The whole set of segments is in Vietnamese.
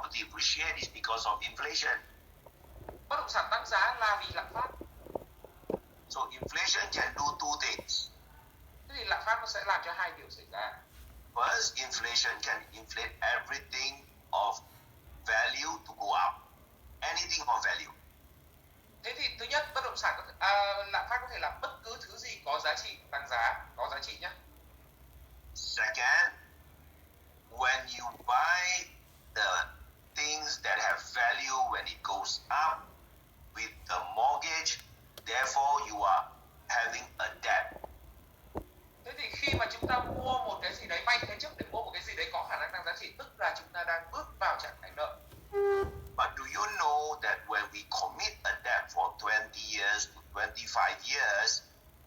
property appreciate is because of inflation. Bất động sản tăng giá là vì lạm phát. So inflation can do two things. Thế thì lạm phát nó sẽ làm cho hai điều xảy ra. First, inflation can inflate everything of value to go up. Anything of value. Thế thì thứ nhất, bất động sản lạm phát có thể làm bất cứ thứ gì có giá trị tăng giá, có giá trị nhé. Second, when you buy the things that have value when it goes up with the mortgage, therefore you are having a debt. Thế thì khi mà chúng ta mua một cái gì đấy, vay thế chấp để mua một cái gì đấy có khả năng tăng giá trị, tức là chúng ta đang bước vào trạng thái nợ. But do you know that when we commit a debt for 20 years to 25 years,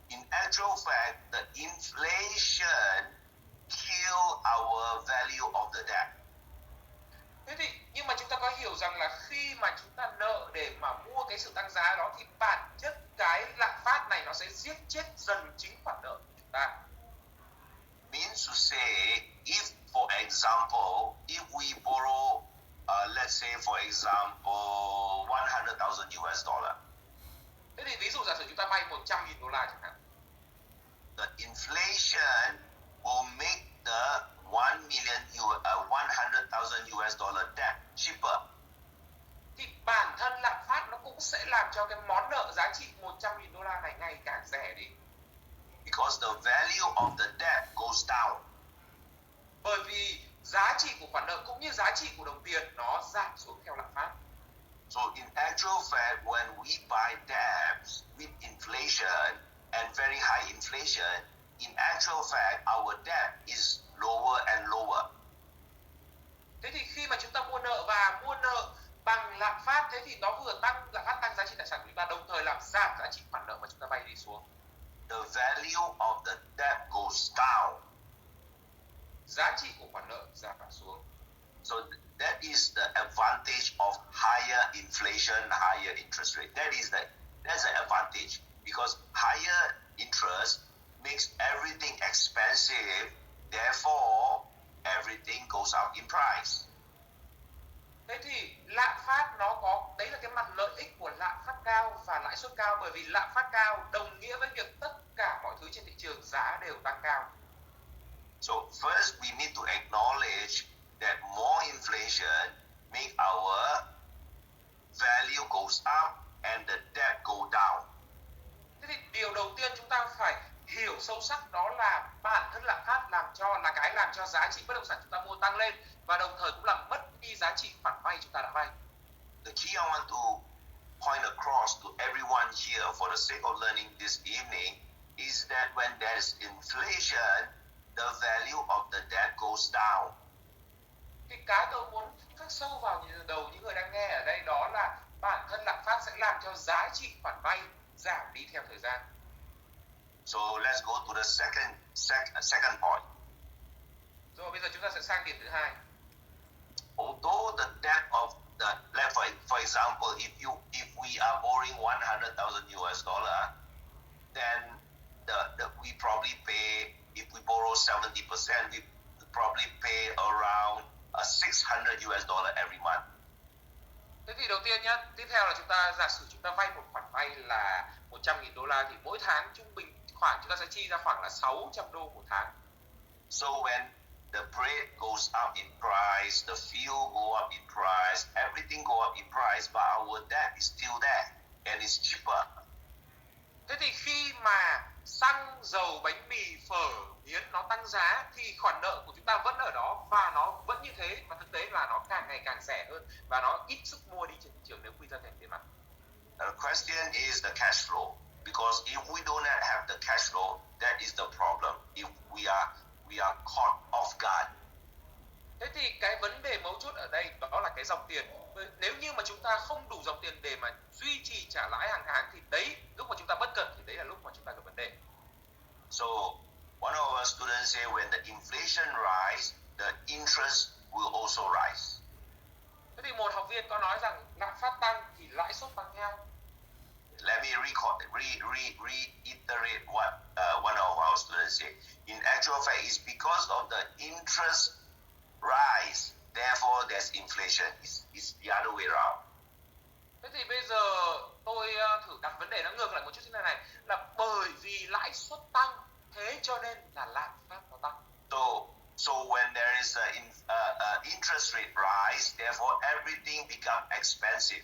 in actual fact, the inflation kill our value of the debt. Thế thì nhưng mà chúng ta có hiểu rằng là khi mà chúng ta nợ để mà mua cái sự tăng giá đó thì bản chất cái lạm phát này nó sẽ giết chết dần chính khoản nợ của chúng ta. Means to say, if for example, if we borrow, let's say for example, 100,000 US dollar. Thế thì ví dụ giả sử chúng ta vay 100.000 đô la chẳng hạn. The inflation will make the 100,000 US dollar debt cheaper. Thì bản thân lạm phát nó cũng sẽ làm cho cái món nợ giá trị 100.000 đô la này ngày càng rẻ đi. Because the value of the debt goes down. Bởi vì giá trị của khoản nợ cũng như giá trị của đồng tiền nó giảm xuống theo lạm phát. So in actual fact, when we buy debts with inflation and very high inflation, in actual fact, our debt is lower and lower. Thế thì khi mà chúng ta mua nợ và mua nợ bằng lạm phát, thế thì nó vừa tăng lạm phát, tăng giá trị tài sản của chúng ta, đồng thời làm giảm giá trị khoản nợ mà chúng ta vay đi xuống. The value of the debt goes down. Giá trị của khoản nợ giảm xuống. So that is the advantage of higher inflation, higher interest rate. That's an advantage because higher interest makes everything expensive. Therefore, everything goes up in price. Thế thì lạm phát nó có, đấy là cái mặt lợi ích của lạm phát cao và lãi suất cao, bởi vì lạm phát cao đồng nghĩa với việc tất cả mọi thứ trên thị trường giá đều tăng cao. So first we need to acknowledge that more inflation make our value goes up and the debt go down. Thế thì điều đầu tiên chúng ta phải hiểu sâu sắc đó là bản thân lạm phát làm cho giá trị bất động sản chúng ta mua tăng lên và đồng thời cũng làm mất đi giá trị khoản vay chúng ta đã vay. The key I want to point across to everyone here for the sake of learning this evening is that when there is inflation, the value of the debt goes down. Thì cái tôi muốn khắc sâu vào đầu những người đang nghe ở đây đó là bản thân lạm phát sẽ làm cho giá trị khoản vay giảm đi theo thời gian. So let's go to the second point. Rồi bây giờ chúng ta sẽ sang điểm thứ hai. Although the debt of the, for example, if we are borrowing 100,000 US dollar, then we probably pay, if we borrow 70%, we probably pay around 600 US dollar every month. Thế thì đầu tiên nhá, tiếp theo là chúng ta giả sử chúng ta vay một khoản vay là 100.000 đô la thì mỗi tháng trung bình khoản chúng ta sẽ chi ra khoảng là 600 đô một tháng. So when the bread goes up in price, the fuel go up in price, everything go up in price, but our debt is still there and it's cheaper. Thế thì khi mà xăng, dầu, bánh mì, phở, miến nó tăng giá thì khoản nợ của chúng ta vẫn ở đó và nó vẫn như thế, và thực tế là nó càng ngày càng rẻ hơn và nó ít sức mua đi trên thị trường nếu quy ra thành tiền mặt. The question is the cash flow, because if we don't have the cash flow, that is the problem. If we are caught off guard. Thế thì cái vấn đề mấu chốt ở đây đó là cái dòng tiền. Nếu như mà chúng ta không đủ dòng tiền để mà duy trì trả lãi hàng tháng thì đấy, lúc mà chúng ta bất cẩn thì đấy là lúc mà chúng ta gặp vấn đề. So one of our students say when the inflation rise, the interest will also rise. Thế thì một học viên có nói rằng lạm phát tăng thì lãi suất tăng theo. Let me reiterate what one of our students said. In actual fact, it's because of the interest rise therefore there's inflation. It's the other way around. Thế thì bây giờ tôi thử đặt vấn đề nó ngược lại một chút như thế này, là bởi vì lãi suất tăng, thế cho nên là lạm phát nó tăng. So when there is a interest rate rise, therefore everything become expensive.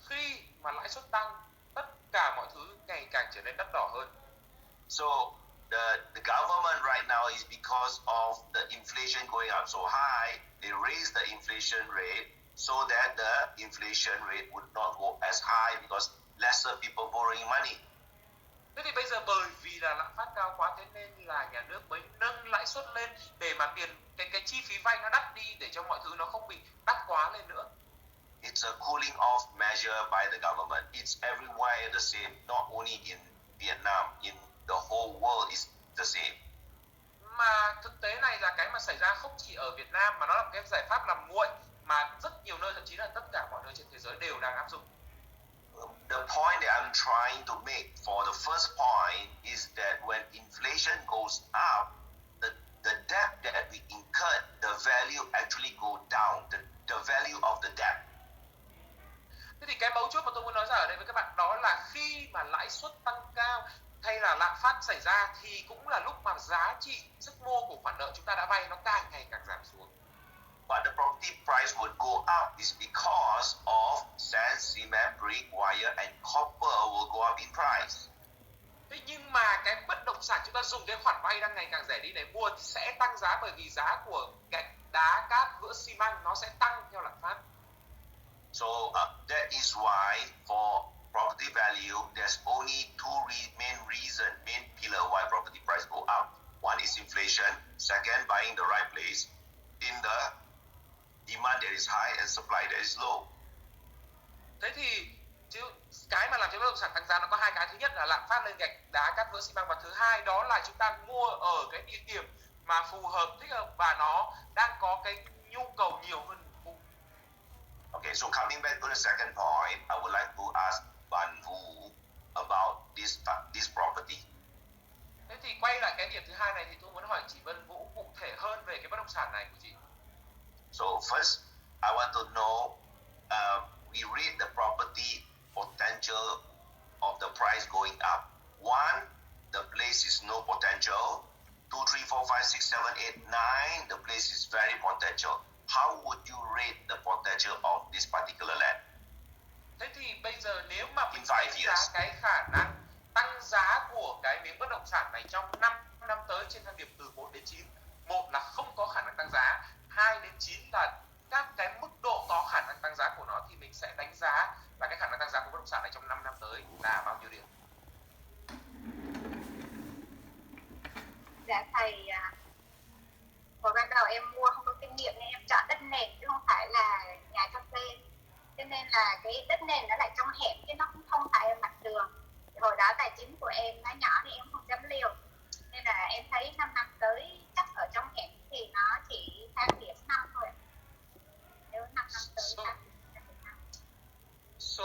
Khi mà lãi suất tăng, tất cả mọi thứ ngày càng trở nên đắt đỏ hơn. So the government right now is because of the inflation going up so high, they raise the inflation rate so that the inflation rate would not go as high because lesser people borrowing money. Thế thì bây giờ bởi vì là lạm phát cao quá, thế nên là nhà nước mới nâng lãi suất lên để mà cái chi phí vay nó đắt đi, để cho mọi thứ nó không bị đắt quá lên nữa. It's a cooling off measure by the government. It's everywhere the same, not only in Vietnam, in the whole world is the same. Mà thực tế này là cái mà xảy ra không chỉ ở Việt Nam, mà nó là cái giải pháp làm nguội mà rất nhiều nơi, thậm chí là tất cả mọi nơi trên thế giới đều đang áp dụng. The point that I'm trying to make for the first point is that when inflation goes up, the debt that we incurred, the value actually go down, the value of the debt. Thế thì cái mấu chốt mà tôi muốn nói ra ở đây với các bạn đó là khi mà lãi suất tăng cao hay là lạm phát xảy ra thì cũng là lúc mà giá trị sức mua của khoản nợ chúng ta đã vay nó càng ngày càng giảm xuống. But the property price would go up is because of sand, cement, brick, wire and copper will go up in price. Thế nhưng mà cái bất động sản chúng ta dùng cái khoản vay đang ngày càng rẻ đi để mua sẽ tăng giá, bởi vì giá của gạch, đá, cát, vữa, xi măng nó sẽ tăng theo lạm phát. So that is why for property value, there's only two main pillar why property price go up. One is inflation. Second, buying the right place. In the demand that is high and supply that is low. Thế thì cái mà làm cho bất động sản tăng giá nó có hai cái. Thứ nhất là lạm phát lên gạch, đá, cát, vữa, xi măng, và thứ hai đó là chúng ta mua ở cái địa điểm mà phù hợp, thích hợp và nó đang có cái nhu cầu nhiều hơn. Okay, so coming back to the second point, I would like to ask Van Vu about this property. Thế thì quay lại cái điểm thứ hai này thì tôi muốn hỏi chị Vân Vũ cụ thể hơn về cái bất động sản này của chị. So first, I want to know, we read the property potential of the price going up. One, the place is no potential. 2, 3, 4, 5, 6, 7, 8, 9, the place is very potential. How would you rate the potential of this particular land? Thế thì bây giờ nếu mà mình đánh giá cái khả năng tăng giá của cái miếng bất động sản này trong 5 năm tới trên thang điểm từ 1 đến 9. 1 là không có khả năng tăng giá, 2 đến 9 là các cái mức độ có khả năng tăng giá của nó, thì mình sẽ đánh giá là cái khả năng tăng giá của bất động sản này trong 5 năm tới là bao nhiêu điểm? Dạ thầy, hồi ban đầu em mua không có kinh nghiệm nên em chọn đất nền chứ không phải là nhà cho thuê, cho nên là cái đất nền nó lại trong hẻm chứ nó cũng không phải ở mặt đường. Hồi đó tài chính của em nó nhỏ nên em không dám liều, nên là em thấy 5 năm tới chắc ở trong hẻm thì nó chỉ thang điểm 5 thôi. Nếu 5 năm tới So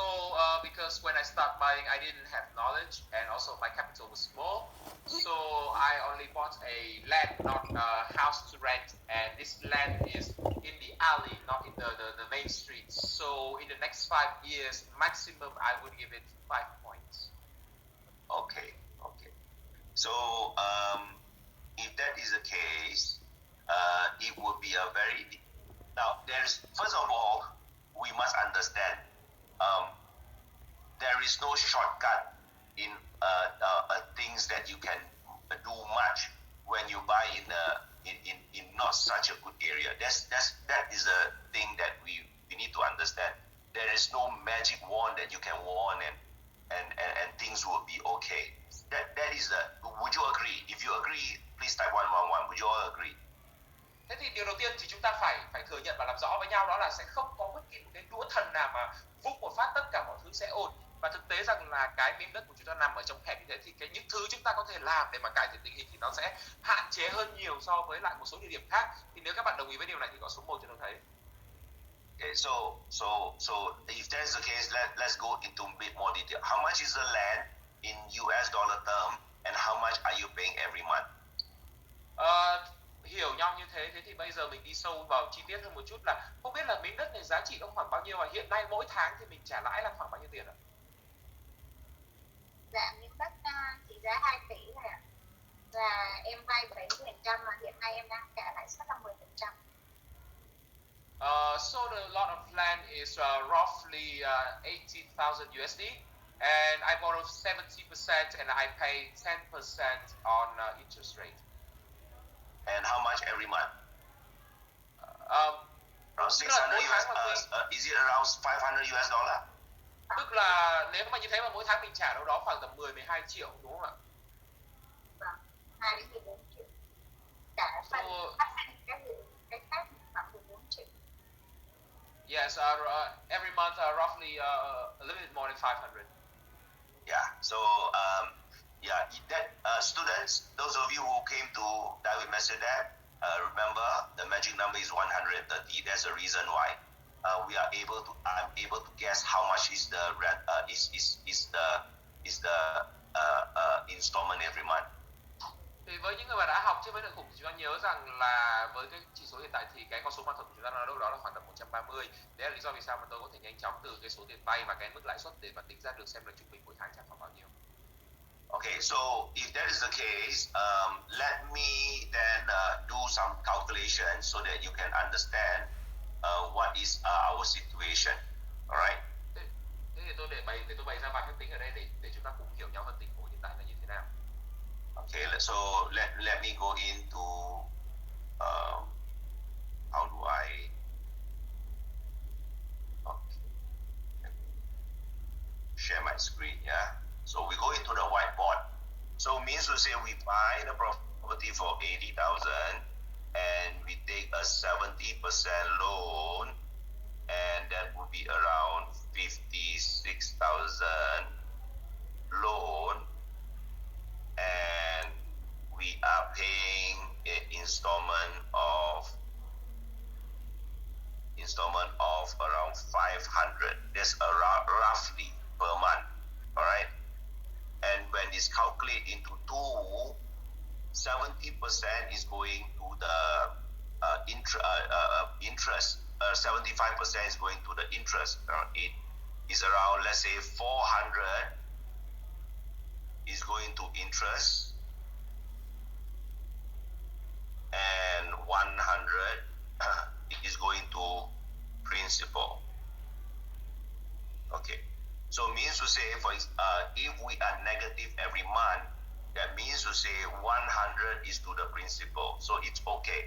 because when I start buying, I didn't have knowledge, and also my capital was small, so I only bought a land, not a house to rent, and this land is in the alley, not in the main street. So in the next 5 years, maximum I would give it 5 points. Okay. So if that is the case, it would be a very... Now, first of all, we must understand there is no shortcut in things that you can do much when you buy in not such a good area. That is a thing that we need to understand. There is no magic wand that you can wand and things will be okay. That is would you agree? If you agree, please type 111. Would you all agree? Thế thì điều đầu tiên thì chúng ta phải thừa nhận và làm rõ với nhau đó là sẽ không có bất kỳ một cái đũa thần nào mà vung một phát tất cả mọi thứ sẽ ổn. Và thực tế rằng là cái miếng đất của chúng ta nằm ở trong hẻm như thế thì những thứ chúng ta có thể làm để mà cải thiện tình hình thì nó sẽ hạn chế hơn nhiều so với lại một số địa điểm khác. Thì nếu các bạn đồng ý với điều này thì có số 1 cho tôi thấy. Okay, so if that's the case, let's go into a bit more detail. How much is the land in US dollar term and how much are you paying every month? hiểu nhau như thế thì bây giờ mình đi sâu vào chi tiết hơn một chút là không biết là miếng đất này giá trị nó khoảng bao nhiêu và hiện nay mỗi tháng thì mình trả lãi là khoảng bao nhiêu tiền ạ? Dạ miếng đất trị giá 2 tỷ này ạ. Và em vay 70% mà hiện nay em đang trả lãi suất là 10%. So the lot of land is roughly 80,000 USD, and I borrow 70% and I pay 10% on interest rate. And how much every month? Around 600 is it around 500 US dollar? Tức là nếu mà như thế mà mỗi tháng mình trả đâu đó khoảng tầm 10-12 triệu đúng không ạ? Vâng, 2 đến 14 triệu. Cả phần phát sinh cái khác khoảng 14 triệu. Yes, every month roughly a little bit more than 500. Yeah, so that students, those of you who came to David Messenger, remember the magic number is 130. That's the reason why I'm able to guess how much is the rent, is the installment every month. Thì với những người mà đã học trước với nội khủng thì chúng ta nhớ rằng là với cái chỉ số hiện tại thì cái con số mà thật của chúng ta nó đâu đó là khoảng tầm 130. Đấy là lý do vì sao mà tôi có thể nhanh chóng từ cái số tiền vay và cái mức lãi suất để mà tính ra được xem là trung bình mỗi tháng trả khoảng bao nhiêu. Okay, so if that is the case, let me then do some calculations so that you can understand what is our situation. All right? Thế thì tôi bày ra vài phép tính ở đây để chúng ta cùng hiểu nhau hơn tình huống hiện tại là như thế nào. Okay, so let me go into how do I share my screen, yeah? So we go into the whiteboard. So means to say we buy the property for 80,000 and we take a 70% loan, and that would be around 56,000 loan, and we are paying an installment of around 500. That's around roughly per month. All right, and when it's calculated into two, 70% is going to the interest. 75% is going to the interest. It is around, let's say, 400 is going to interest, and 100 is going to principal. Okay, so means to say, if we are negative every month, that means to say 100 is to the principal, so it's okay.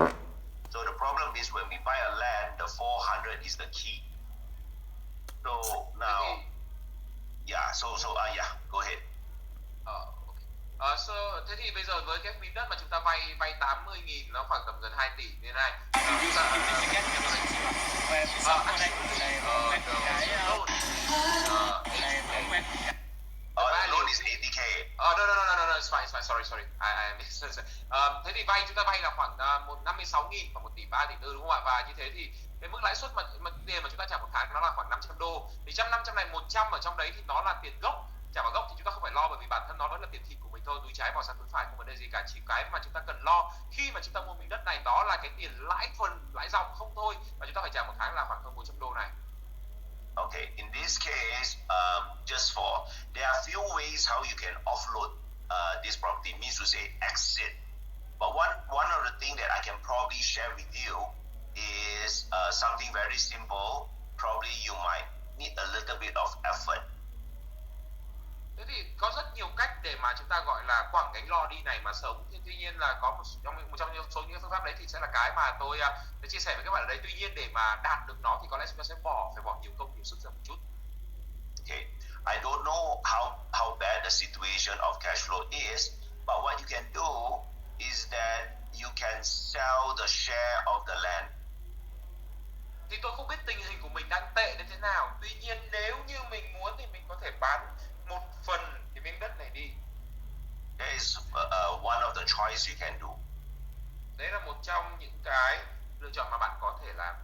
So the problem is when we buy a land, the 400 is the key. So now, yeah, go ahead. Thế thì bây giờ với cái miếng đất mà chúng ta vay 80.000 nó khoảng tầm gần 2 tỷ như thế này. Loan is 80k. No, it's fine. Sorry. I missed. Thế thì chúng ta vay là khoảng 56.000 và 1 tỷ 3 tỷ 4 đúng không ạ? Và như thế thì cái mức lãi suất mà tiền mà chúng ta trả một tháng nó là khoảng 500 đô. Thì trong 500 này 100 ở trong đấy thì nó là tiền gốc. Trả vào gốc thì chúng ta không phải lo bởi vì bản thân nó đó là tiền thịt của mình thôi, túi trái vào sang túi phải không vấn đề gì cả. Chỉ cái mà chúng ta cần lo khi mà chúng ta mua miếng đất này đó là cái tiền lãi thuần, lãi dòng không thôi, và chúng ta phải trả một tháng là khoảng hơn 400 đô này. Okay, in this case, there are few ways how you can offload this property, means to say exit. But one of the things that I can probably share with you is something very simple. Probably you might need a little bit of effort. Thế thì có rất nhiều cách để mà chúng ta gọi là quẳng gánh lo đi này mà sống. Tuy nhiên là có một trong số những phương pháp đấy thì sẽ là cái mà tôi chia sẻ với các bạn ở đây. Tuy nhiên để mà đạt được nó thì có lẽ chúng ta sẽ phải bỏ nhiều công nhiều sức ra một chút. Okay, I don't know how bad the situation of cash flow is, but what you can do is that you can sell the share of the land. Thì tôi không biết tình hình của mình đang tệ đến thế nào. Tuy nhiên nếu như mình muốn thì mình có thể bán một phần cái miếng đất này đi. There is one of the choice you can do. Đấy là một trong những cái lựa chọn mà bạn có thể làm.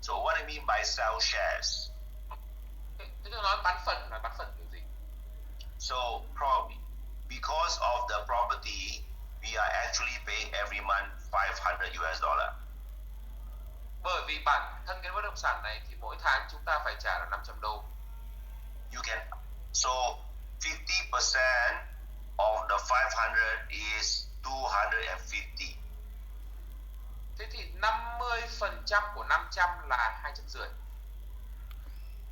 So what I mean by sell shares? Thế tôi nói bán phần kiểu gì? So probably because of the property, we are actually paying every month 500 vì bản thân cái bất động sản này thì mỗi tháng chúng ta phải trả là 500 đô. You can, so 50% of the 500 is 250. Thế thì 50% của 500 là 250.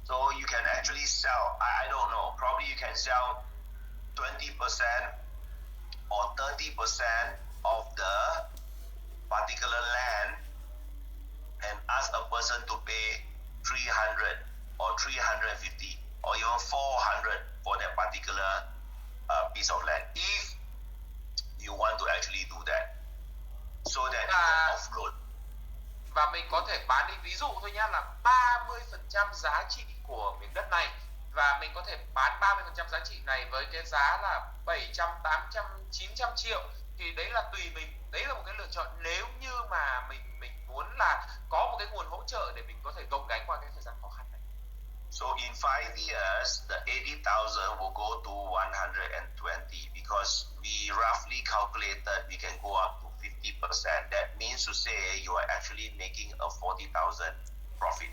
So you can actually sell, I don't know, probably you can sell 20% or 30% of the particular land and ask a person to pay 300 or 350 or even 400 for that particular piece of land, if you want to actually do that, so that you can offload. Và mình có thể bán đi, ví dụ thôi nhá, là 30% giá trị của miếng đất này, và mình có thể bán 30% giá trị này với cái giá là 700, 800, 900 triệu. Thì đấy là tùy mình, đấy là một cái lựa chọn nếu như mà mình muốn là có một cái nguồn hỗ trợ để mình có thể gồng gánh qua cái thời gian khó khăn này. So in 5 years, the 80,000 will go to 120 because we roughly calculated we can go up to 50%. That means to say you are actually making a 40,000 profit.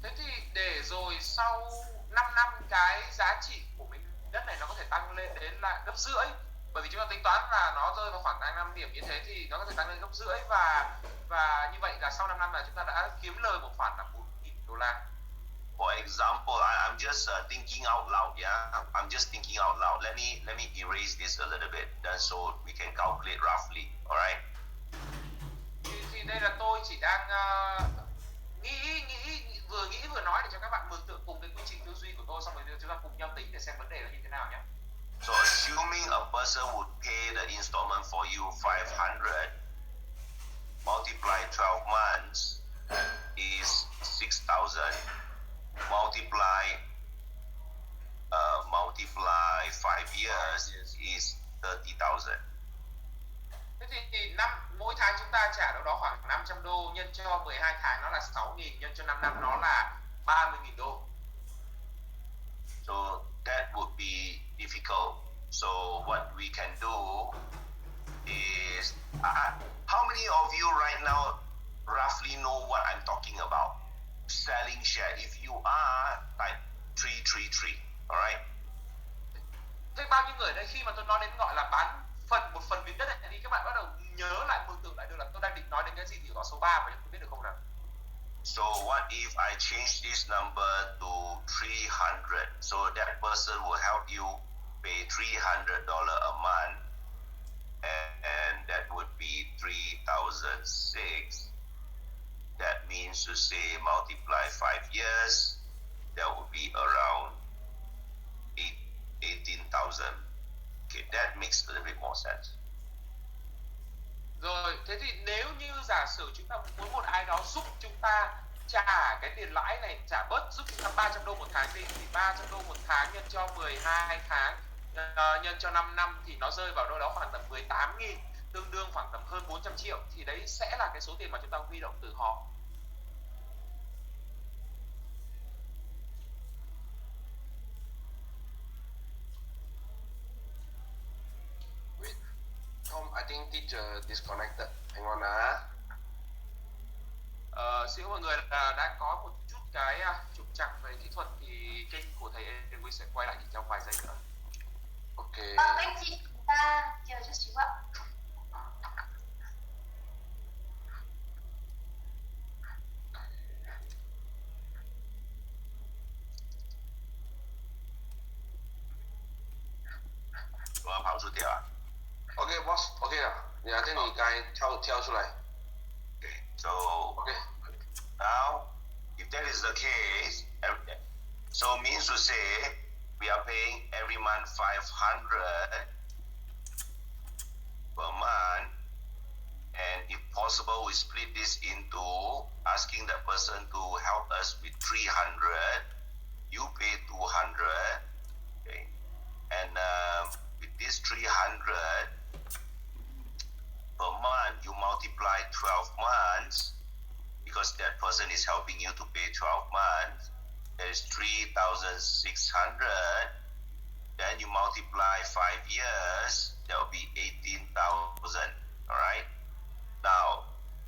Thế thì để rồi sau 5 năm cái giá trị của miếng đất này nó có thể tăng lên đến là gấp rưỡi. Bởi vì chúng ta tính toán là nó rơi vào khoảng 5 điểm như thế thì nó có thể tăng lên gấp rưỡi, và như vậy là sau 5 năm là chúng ta đã kiếm lời một khoản là 4.000 đô la. For example, I'm just thinking out loud, yeah? I'm just thinking out loud. Let me erase this a little bit so we can calculate roughly, all right? Thì đây là tôi chỉ đang vừa nghĩ vừa nói để cho các bạn mường tượng cùng cái quy trình tư duy của tôi, xong rồi chúng ta cùng nhau tính để xem vấn đề là như thế nào nhé. So assuming a person would pay the installment for you 500, multiply 12 months is 6,000. Multiply 5 years is 30,000. Thế thì mỗi tháng chúng ta trả đâu đó khoảng 500 đô, nhân cho 12 tháng nó là 6.000, nhân cho 5 năm nó là 30.000 đô. So that would be difficult. So what we can do is, how many of you right now roughly know what I'm talking about? Selling share. If you are, type 333, alright? Thế bao nhiêu người đây khi mà tôi nói đến gọi là bán một phần miếng đất này thì các bạn bắt đầu nhớ lại, mường tượng lại được là tôi đang định nói đến cái gì thì có số 3 và tôi biết được không nào? So what if I change this number to 300? So that person will help you pay $300 a month, and that would be 3,006. That means to say multiply 5 years, that would be around 18,000. Okay, that makes a little bit more sense. Rồi, thế thì nếu như giả sử chúng ta muốn một ai đó giúp chúng ta trả cái tiền lãi này, trả bớt giúp chúng ta 300 đô một tháng đi, thì 300 đô một tháng nhân cho 12 tháng, nhân cho 5 năm thì nó rơi vào đâu đó khoảng tầm 18.000, tương đương khoảng tầm hơn 400 triệu. Thì đấy sẽ là cái số tiền mà chúng ta huy động từ họ. I think teacher disconnected. Hang on á. Xin mọi người là đã có một chút cái trục trặc về kỹ thuật thì kênh của thầy Edwin sẽ quay lại chỉ trong vài giây nữa. Ok. Anh chị, chúng ta chờ chút xíu ạ.跑出掉啊。OK boss, OK 了，你这你该跳出来。Okay, so OK. now if that is the case, so means to say we are paying every month 500 per month, and if possible we split this into asking that person to help us with 300, you pay 200, okay, and with this 300 per month you multiply 12 months, because that person is helping you to pay 12 months, that is 3,600. Then you multiply 5 years, that will be 18,000. All right. Now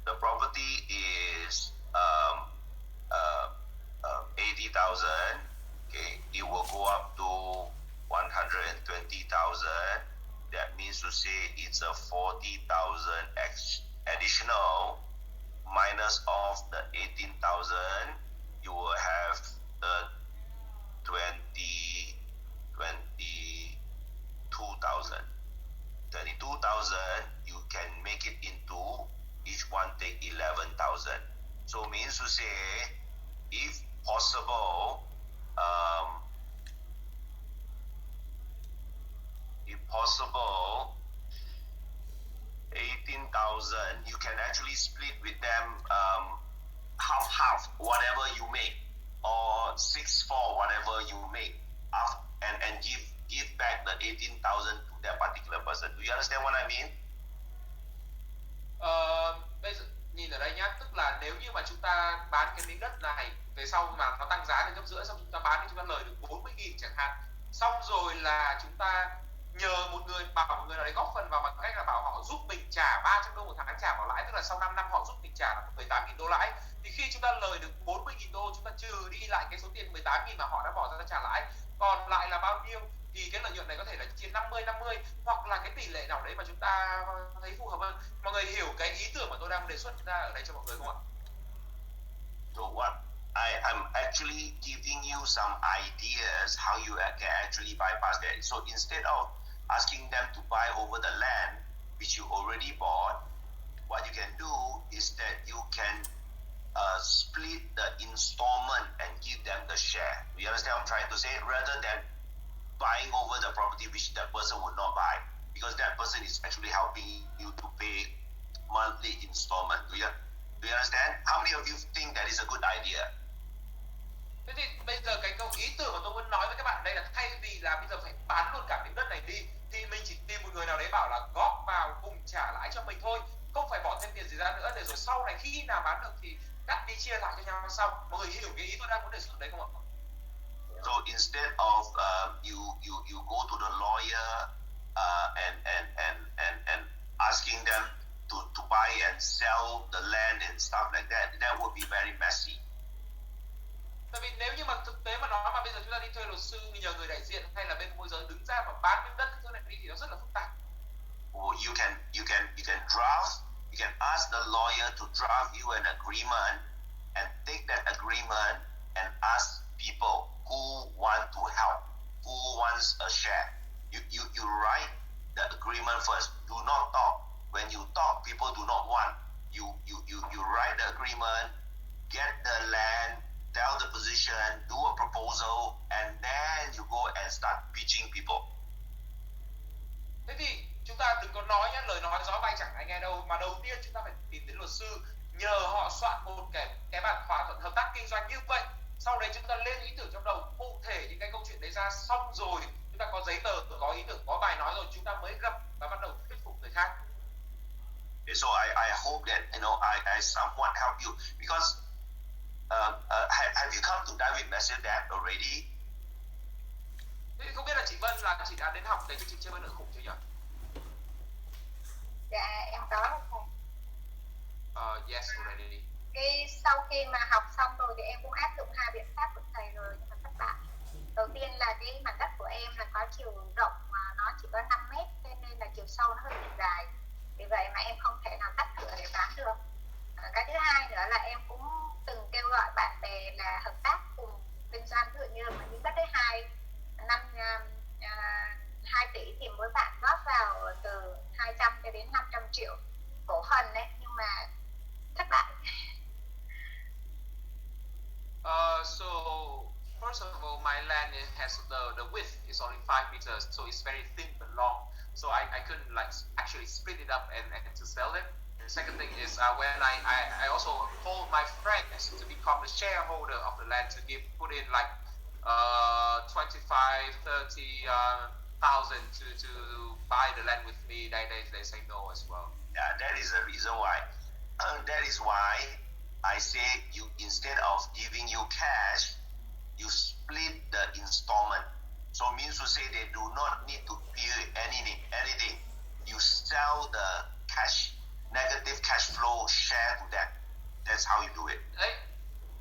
the property means to say it's a 40,000 additional minus of the 18,000, you will have the 22,000. 22,000, you can make it into each one take 11,000. So means to say, if possible, 18,000, you can actually split with them half, whatever you make, or 6/4, whatever you make, and give back the 18,000 to that particular person. Do you understand what I mean? Bây giờ nhìn ở đây nhá, tức là nếu như mà chúng ta bán cái miếng đất này về sau mà nó tăng giá lên gấp rưỡi, xong chúng ta bán thì chúng ta lời được 40.000 chẳng hạn, xong rồi là chúng ta nhờ một người bảo một người nào đấy góp phần vào bằng cách là bảo họ giúp mình trả 300 đô một tháng trả bảo lãi, tức là sau 5 năm họ giúp mình trả là 18.000 đô lãi, thì khi chúng ta lời được 40.000 đô, chúng ta trừ đi lại cái số tiền 18.000 mà họ đã bỏ ra trả lãi, còn lại là bao nhiêu, thì cái lợi nhuận này có thể là chia 50-50 hoặc là cái tỷ lệ nào đấy mà chúng ta thấy phù hợp hơn. Mọi người hiểu cái ý tưởng mà tôi đang đề xuất ra ở đây cho mọi người không ạ? So what I'm actually giving you some ideas how you can actually bypass that. So instead of asking them to buy over the land which you already bought, what you can do is that you can split the installment and give them the share. Do you understand what I'm trying to say? Rather than buying over the property which that person would not buy, because that person is actually helping you to pay monthly installment. Do you understand? How many of you think that is a good idea? Thế thì bây giờ cái câu ý tưởng mà tôi muốn nói với các bạn đây là thay vì là bây giờ phải bán luôn cả miếng đất này đi, thì mình chỉ tìm một người nào đấy bảo là góp vào cùng trả lãi cho mình thôi, không phải bỏ thêm tiền gì ra nữa, để rồi sau này khi nào bán được thì cắt đi chia lại cho nhau sau. Mọi người hiểu cái ý tôi đang muốn đề xuất đấy không ạ? So instead of you go to the lawyer and asking them to buy and sell the land and stuff like that would be very messy. Tại vì nếu như mà thực tế mà nói mà bây giờ chúng ta đi thuê luật sư, nhờ người đại diện hay là bên môi giới đứng ra mà bán miếng đất thứ này đi thì nó rất là phức tạp. You can draft. You can ask the lawyer to draft you an agreement and take that agreement and ask people who want to help, who wants a share. You write the agreement first. Do not talk. When you talk, people do not want. You write the agreement, get the land, tell the position, do a proposal, and then you go and start pitching people. Thế thì chúng ta đừng có nói nhá, lời nói gió bay chẳng ai nghe đâu, mà đầu tiên chúng ta phải tìm đến luật sư, nhờ họ soạn một cái bản thỏa thuận hợp tác kinh doanh như vậy. Sau đấy chúng ta lên ý tưởng trong đầu cụ thể những cái câu chuyện đấy ra, xong rồi chúng ta có giấy tờ, có ý tưởng, có bài nói rồi, chúng ta mới gặp và bắt đầu thuyết phục người khác. So I hope that I somewhat help you, because have you come to David message that already? Thế không biết là chị Vân là chị đã đến học cái chương trình chơi bơi nợ khủng chưa nhỉ? Dạ em có. Yes already. Cái sau khi mà học xong rồi thì em cũng áp dụng 2 biện pháp của thầy rồi, nhưng mà thất bại. Đầu tiên là cái mảnh đất của em là có chiều rộng mà nó chỉ có 5 mét, cho nên là chiều sâu nó hơi bị dài, vì vậy mà em không thể nào tách thửa để bán được. Cái thứ hai nữa là em cũng từng kêu gọi bạn bè là hợp tác cùng kinh doanh, ví dụ như là miếng đất đấy 2 tỷ thì mỗi bạn góp vào từ 200 cho đến 500 triệu cổ phần đấy, nhưng mà thất bại. So first of all, my land has the width is only 5 meters, so it's very thin but long. So I couldn't like actually split it up and to sell it. The second thing is when I also told my friends to become the shareholder of the land, to put in like 25-30,000 to buy the land with me. They say no as well. Yeah, that is the reason why. That is why I say you, instead of giving you cash, you split the installment. So means to say they do not need to pay anything. You sell the negative cash flow share to them. That's how you do it.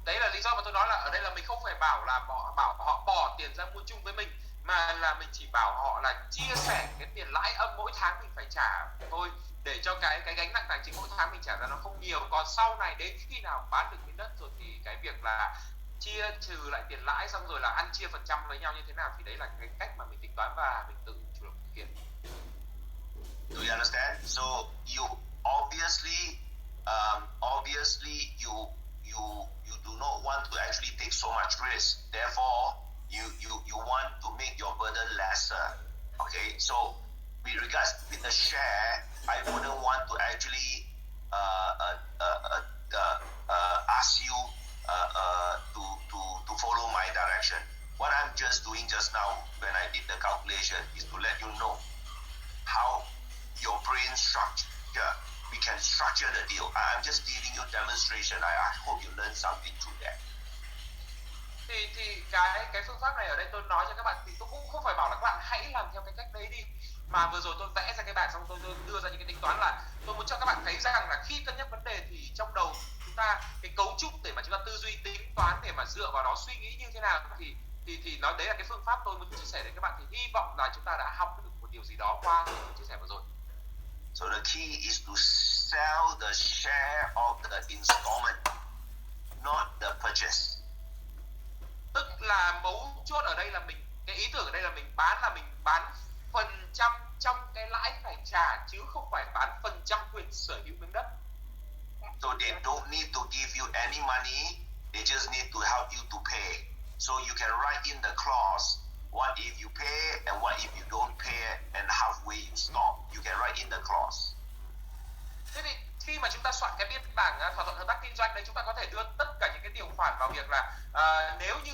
Đấy là lý do mà tôi nói là ở đây là mình không phải bảo họ bỏ tiền ra mua chung với mình, mà là mình chỉ bảo họ là chia sẻ cái tiền lãi âm mỗi tháng mình cho cái gánh nặng tài chính mỗi tháng mình trả ra nó không nhiều. Còn sau này đến khi nào bán được miếng đất rồi thì cái việc là chia trừ lại tiền lãi xong rồi là ăn chia phần trăm với nhau như thế nào thì đấy là cái cách mà mình tính toán và mình tự chủ động thực hiện. Do you understand? So you obviously you do not want to actually take so much risk. Therefore, you want to make your burden lesser. Okay, so with regards with the share, I wouldn't want to actually ask you to follow my direction. What I'm just doing just now when I did the calculation is to let you know how your brain structure, we can structure the deal. I'm just giving you a demonstration. I hope you learn something through that. Thì cái phương pháp này ở đây tôi nói cho các bạn thì tôi cũng không phải bảo là các bạn hãy làm theo cái cách đấy đi, mà vừa rồi tôi vẽ ra cái bảng xong tôi đưa ra những cái tính toán là tôi muốn cho các bạn thấy rằng là khi cân nhắc vấn đề thì trong đầu chúng ta cái cấu trúc để mà chúng ta tư duy tính toán để mà dựa vào đó suy nghĩ như thế nào thì nói đấy là cái phương pháp tôi muốn chia sẻ đến các bạn, thì hy vọng là chúng ta đã học được một điều gì đó qua những chia sẻ vừa rồi. So the key is to sell the share of the installment, not the purchase. Tức là mấu chốt ở đây là cái ý tưởng ở đây là mình bán phần trăm trong cái lãi phải trả chứ không phải bán phần trăm quyền sở hữu miếng đất. So they don't need to give you any money, they just need to help you to pay. So you can write in the clause, what if you pay and what if you don't pay and halfway you stop. You can write in the clause. Thế thì khi mà chúng ta soạn cái biên bản thỏa thuận hợp tác kinh doanh đấy, chúng ta có thể đưa tất cả những cái điều khoản vào việc là nếu như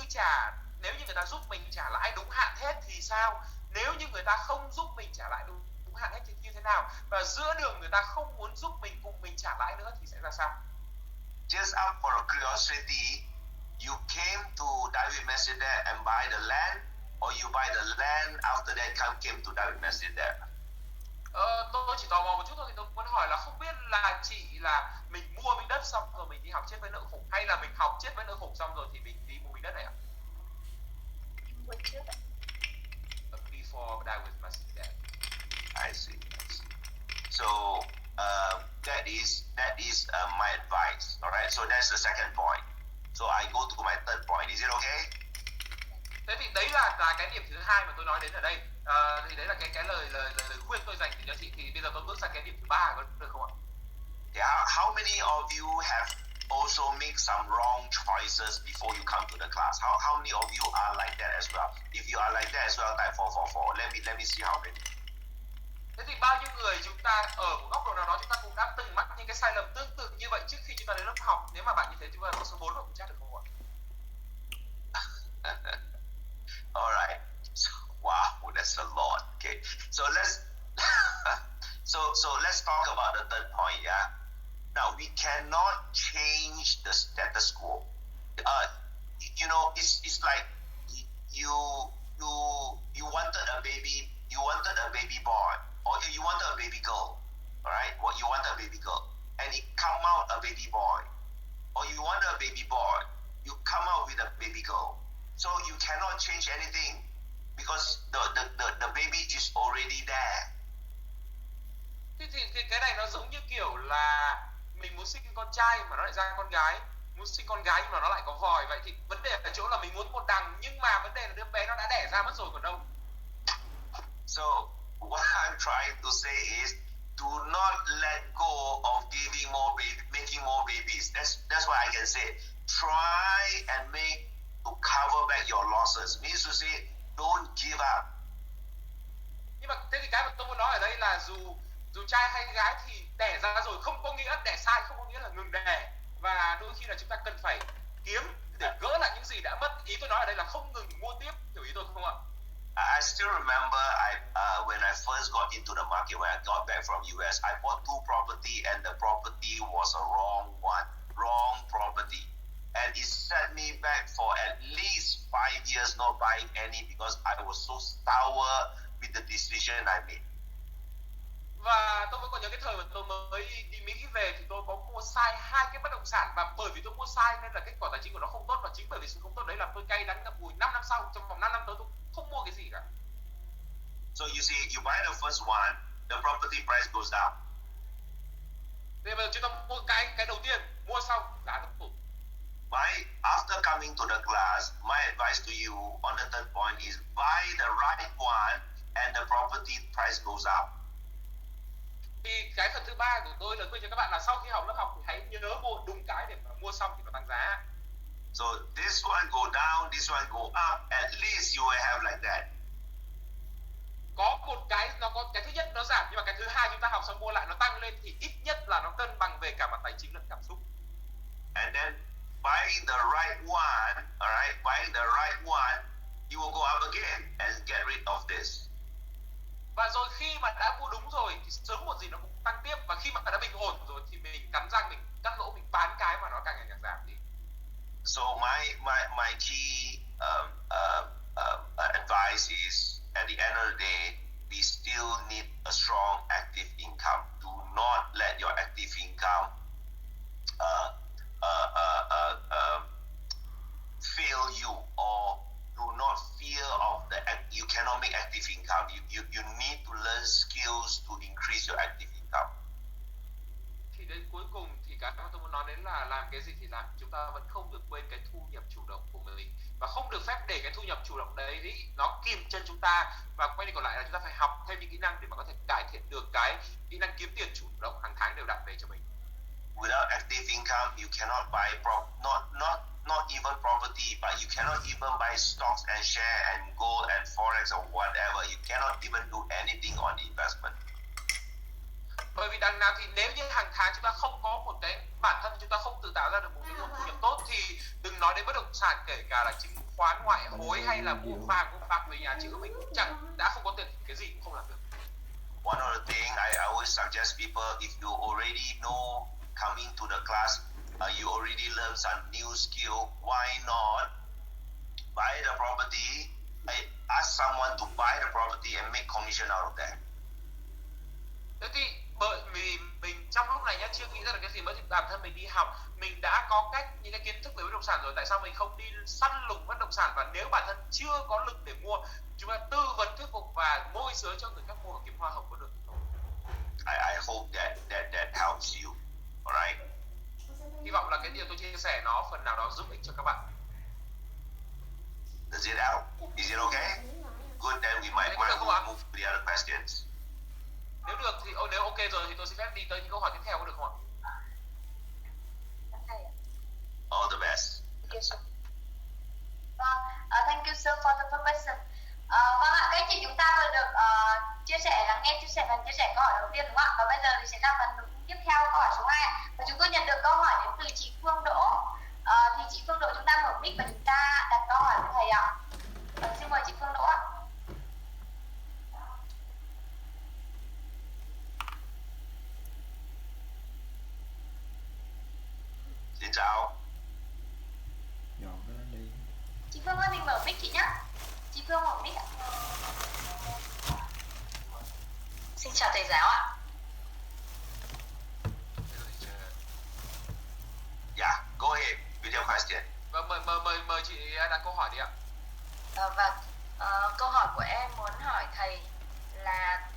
người ta giúp mình trả lãi đúng hạn hết thì sao, nếu như người ta không giúp mình trả lãi đúng hạn hết thì như thế nào, và giữa đường người ta không muốn giúp mình cùng mình trả lãi nữa thì sẽ ra sao. Just out for a curiosity, you came to David Mercedes and buy the land, or you buy the land after that came to David Mercedes? Tôi chỉ tò mò một chút thôi, thì tôi muốn hỏi là không biết là chị là mình mua miếng đất xong rồi mình đi học chết với nợ khủng, hay là mình học chết với nợ khủng xong rồi thì mình đi mua miếng đất này ạ? Mua trước ạ. Before David Mercedes. I see. So that is my advice. All right. So that's the second point. So I go to my third point. Is it okay? Thế thì đấy là cái điểm thứ hai mà tôi nói đến ở đây. Thì đấy là cái lời khuyên tôi dành cho chị. Thì bây giờ tôi bước sang cái điểm thứ ba, có được không ạ? Yeah. How many of you have also make some wrong choices before you come to the class? How many of you are like that as well? If you are like that as well, type 444. Let me see how many. Thế thì bao nhiêu người chúng ta ở một góc độ nào đó chúng ta cũng đã từng mắc những cái sai lầm tương tự như vậy trước khi chúng ta đến lớp học. Nếu mà bạn như thế chúng ta có số 4 cũng chắc được không ạ? Alright. So, wow, that's a lot. Okay. So let's so let's talk about the third point, yeah. Now we cannot change the status quo. You know, it's like you wanted a baby boy, or you wanted a baby girl, all right? What you want a baby girl, and it come out a baby boy, or you want a baby boy, you come out with a baby girl. So you cannot change anything because the baby is already there. Thì cái này nó giống như kiểu là mình muốn sinh con trai mà nó lại ra con gái, muốn sinh con gái nhưng mà nó lại có vòi. Vậy thì vấn đề ở chỗ là mình muốn một đằng nhưng mà vấn đề là đứa bé nó đã đẻ ra mất rồi còn đâu. So what I'm trying to say is, do not let go of making more babies. That's what I can say. Try and make to cover back your losses. Means to say, don't give up. Nhưng mà thế thì cái mà tôi muốn nói ở đây là dù trai hay gái thì đẻ ra rồi không có nghĩa đẻ sai, không có nghĩa là ngừng đẻ, và đôi khi là chúng ta cần phải kiếm để gỡ lại những gì đã mất. Ý tôi nói ở đây là không ngừng mua tiếp, hiểu ý tôi không ạ? I still remember when I first got into the market, when I got back from US, I bought 2 property and the property was a wrong property. And it set me back for at least 5 years not buying any because I was so sour with the decision I made. Và tôi vẫn còn nhớ cái thời mà tôi mới đi Mỹ về thì tôi có mua sai 2 cái bất động sản, và bởi vì tôi mua sai nên là kết quả tài chính của nó không tốt, và chính bởi vì sự không tốt đấy là tôi cay đắng ngậm ngùi 5 năm sau, trong vòng 5 năm tới tôi không mua cái gì cả. So you see, you buy the first one, the property price goes down. Bây giờ chúng ta mua cái đầu tiên, mua xong giá thấp tụt. After coming to the class, my advice to you on the third point is buy the right one and the property price goes up. Thì cái phần thứ ba của tôi lời khuyên cho các bạn là sau khi học lớp học thì hãy nhớ mua đúng cái để mà mua xong thì nó tăng giá. So this one go down, this one go up. At least you will have like that. Có một cái nó có cái thứ nhất nó giảm nhưng mà cái thứ hai chúng ta học xong mua lại nó tăng lên thì ít nhất là nó cân bằng về cả mặt tài chính lẫn cảm xúc. And then buying the right one, alright, buying the right one, you will go up again and get rid of this. Và rồi khi mà đã mua đúng rồi thì sớm một gì nó cũng tăng tiếp, và khi mà đã bình ổn rồi thì mình cắn răng mình cắt lỗ, mình bán cái mà nó càng ngày càng giảm đi. So my key advice is at the end of the day, we still need a strong active income. Do not let your active income fail you, or do not fear of you cannot make active income. You need to learn skills to increase your active income. Thì đến cuối cùng thì cái mà tôi muốn nói đến là làm cái gì thì làm, chúng ta vẫn không được quên cái thu nhập chủ động của mình, và không được phép để cái thu nhập chủ động đấy thì nó kìm chân chúng ta, và quay đi còn lại là chúng ta phải học thêm những kỹ năng để mà có thể cải thiện được cái kỹ năng kiếm tiền chủ động hàng tháng đều đặn về cho mình. Without active income, you cannot buy not even property, but you cannot even buy stocks and share and gold and forex or whatever. You cannot even do anything on investment. Bởi vì đằng nào thì nếu như hàng tháng chúng ta không có một cái bản thân chúng ta không tự tạo ra được một cái nguồn thu nhập tốt thì đừng nói đến bất động sản, kể cả là chứng khoán, ngoại hối hay là mua vàng về nhà chữ, mình chẳng đã không có tiền cái gì cũng không làm được. One of the thing I always suggest people, if you already know coming to the class, you already learn some new skill, why not buy the property? Ask someone to buy the property and make commission out of that. Thế thì bởi vì mình trong lúc này nhá chưa nghĩ ra được cái gì mới, thì bản thân mình đi học mình đã có những cái kiến thức về bất động sản rồi, tại sao mình không đi săn lùng bất động sản? Và nếu bản thân chưa có lực để mua, chúng ta tư vấn thuyết phục và môi giới cho người khác mua và kiếm hoa hồng có được không? I hope that helps you. Alright. Hy vọng là cái điều tôi chia sẻ nó phần nào đó giúp ích cho các bạn. Does it help? Is it okay? Good, then we might want to move to the other questions. Nếu được thì nếu ok rồi thì tôi xin phép đi tới những câu hỏi tiếp theo, có được không ạ? All the best. Thank you, sir. Thank you sir for the question. Vâng ạ, các chị chúng ta vừa được chia sẻ, lắng nghe phần chia sẻ câu hỏi đầu tiên đúng không ạ? Và bây giờ thì sẽ là phần tiếp theo câu hỏi số 2. Và chúng tôi nhận được câu hỏi đến từ chị Phương Đỗ. Thì chị Phương Đỗ chúng ta mở mic và chúng ta đặt câu hỏi với thầy ạ. Xin mời chị Phương Đỗ ạ. Xin chào. Chị Phương ơi, mình mở mic chị nhé. Chị Phương mở mic ạ. Xin chào thầy giáo ạ. Yeah, go ahead with your question. Vâng, mời chị đặt câu hỏi đi ạ. Vâng, câu hỏi của em muốn hỏi thầy là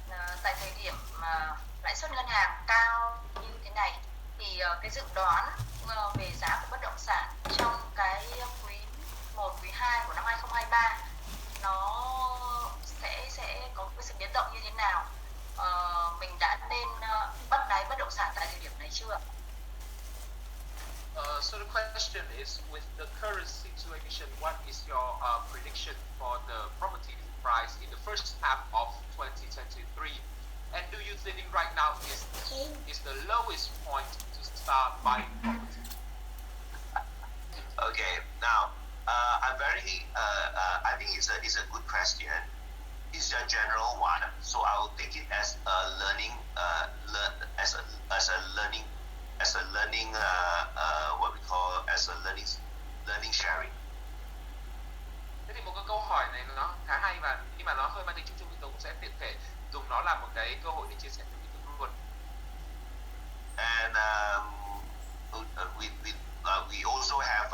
tại thời điểm mà lãi suất ngân hàng cao như thế này thì cái dự đoán về giá của bất động sản trong cái quý 1, quý 2 của năm 2023 nó sẽ có cái sự biến động như thế nào? Mình đã nên bắt đáy bất động sản tại thời điểm này chưa? So the question is, with the current situation, what is your prediction for the property price in the first half of 2023? And do you think right now is the lowest point to start buying property? Okay, now I'm very. I think it's a good question. It's a general one, so I will take it as a learning, what we call as a learning sharing. Thế thì một cái câu hỏi này nó khá hay, và khi mà nó hơi mang tính chung chung thì tôi cũng sẽ tiện thể dùng nó làm một cái cơ hội để chia sẻ với kiến thức luôn. And we also have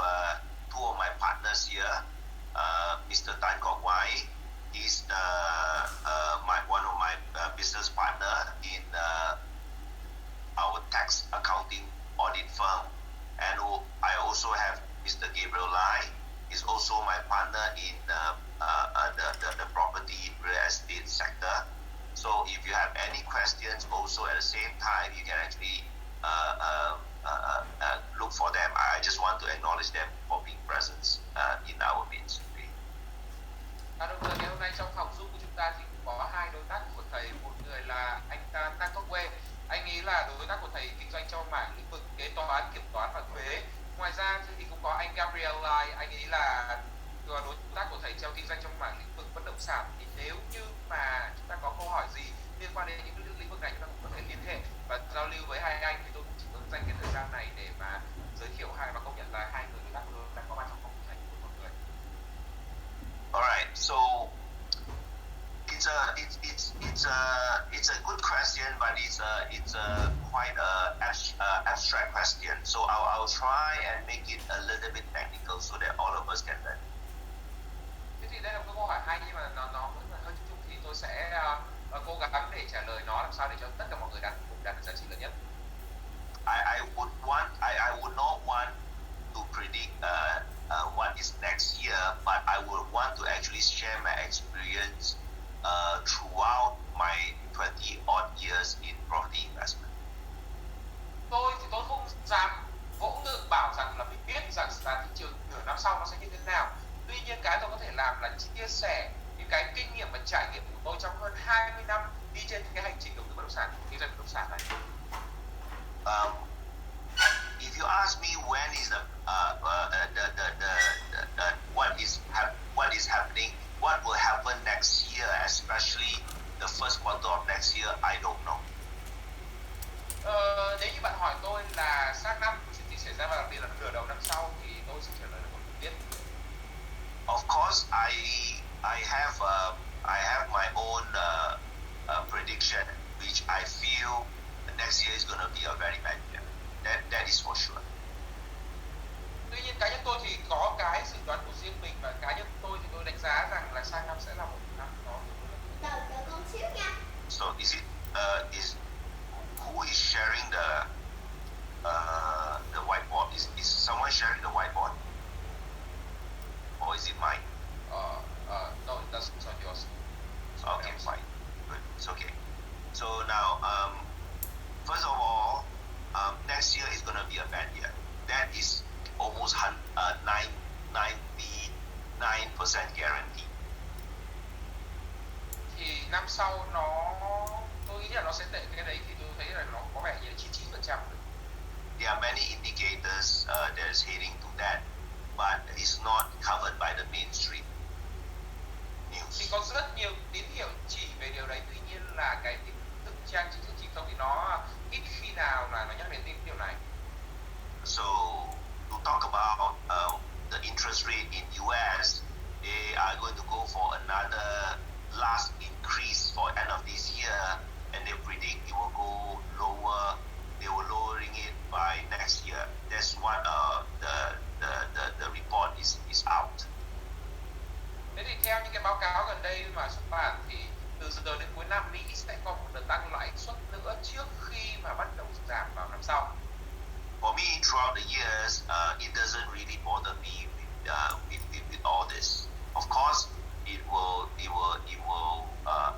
two of my partners here. Mr. Tan Kok Wai, he's one of my business partner in also at the same time you can actually look for them. I just want to acknowledge them for being present in our midst today. Đồng thời ngày hôm nay trong phòng Zoom của chúng ta thì cũng có hai đối tác của thầy, một người là anh Tan Tokwe, anh ấy là đối tác của thầy kinh doanh trong mảng lĩnh vực kế toán, kiểm toán và thuế. Ngoài ra thì cũng có anh Gabriel Lai, anh ấy là đối tác của thầy trong kinh doanh trong mảng lĩnh vực bất động sản. Thì nếu như mà chúng ta có câu hỏi gì liên quan đến những lĩnh vực này, chúng ta cũng có thể liên hệ và giao lưu với hai anh. Thì tôi cũng chỉ muốn dành cái thời gian này để mà giới thiệu hai và công nhận là hai người đối tác của tôi đang có mặt trong phòng của thầy một người. Alright, so it's a good question, but it's quite abstract question. So I'll try and make it a little bit technical so that all of us can learn. Thế thì đây là một câu hỏi hay nhưng mà nó vẫn là hơi chung, thì tôi sẽ cố gắng để trả lời nó làm sao để cho tất cả mọi người đạt được giá trị lớn nhất. I would not want to predict what is next year, but I would want to actually share my experience throughout my 20 odd years in property investment. Tôi không dám vỗ ngực bảo rằng là mình biết rằng là thị trường nửa năm sau nó sẽ như thế nào. Tuy nhiên cái tôi có thể làm là chia sẻ những cái kinh nghiệm và trải nghiệm của tôi trong hơn 20 năm đi trên cái hành trình đầu tư bất động sản, kinh doanh bất động sản này. If you ask me when is the what is happening, what will happen next year, especially the first quarter of next year, I don't know. Nếu như bạn hỏi tôi là sang năm chuyện gì xảy ra và đặc biệt là nửa đầu năm sau thì tôi sẽ trả lời là không biết. Of course, I have my own prediction, which I feel next year is going to be a very bad year. That is for sure. Tuy nhiên cá nhân tôi thì có cái dự đoán của riêng mình, và cá nhân tôi thì tôi đánh giá rằng là sang năm sẽ là một năm nó So is who is sharing the whiteboard? Is someone sharing the whiteboard, or is it mine? No, that's not yours. Okay, fine, good, it's okay. So now, first of all, next year is going to be a bad year. That is almost 99% guarantee. Thì năm sau tôi nghĩ là nó sẽ tệ, cái đấy thì tôi thấy là nó có vẻ như 99%. There are many indicators that is heading to that, but it's not covered by the mainstream news. Thì có rất nhiều tín hiệu chỉ về điều đấy, tuy nhiên là cái tin tức trang chính thức truyền thông thì nó ít khi nào là nó nhắc đến điều này. So to talk about the interest rate in US, they are going to go for another last increase for end of this year, and they predict it will go lower. They will lowering it by next year. That's what the report is out. Thế thì theo những cái báo cáo gần đây mà xuất bản thì từ giờ đến cuối năm Mỹ sẽ có một đợt tăng lãi suất nữa trước khi mà bắt đầu giảm vào năm sau. For me, throughout the years, it doesn't really bother me with all this. Of course, it will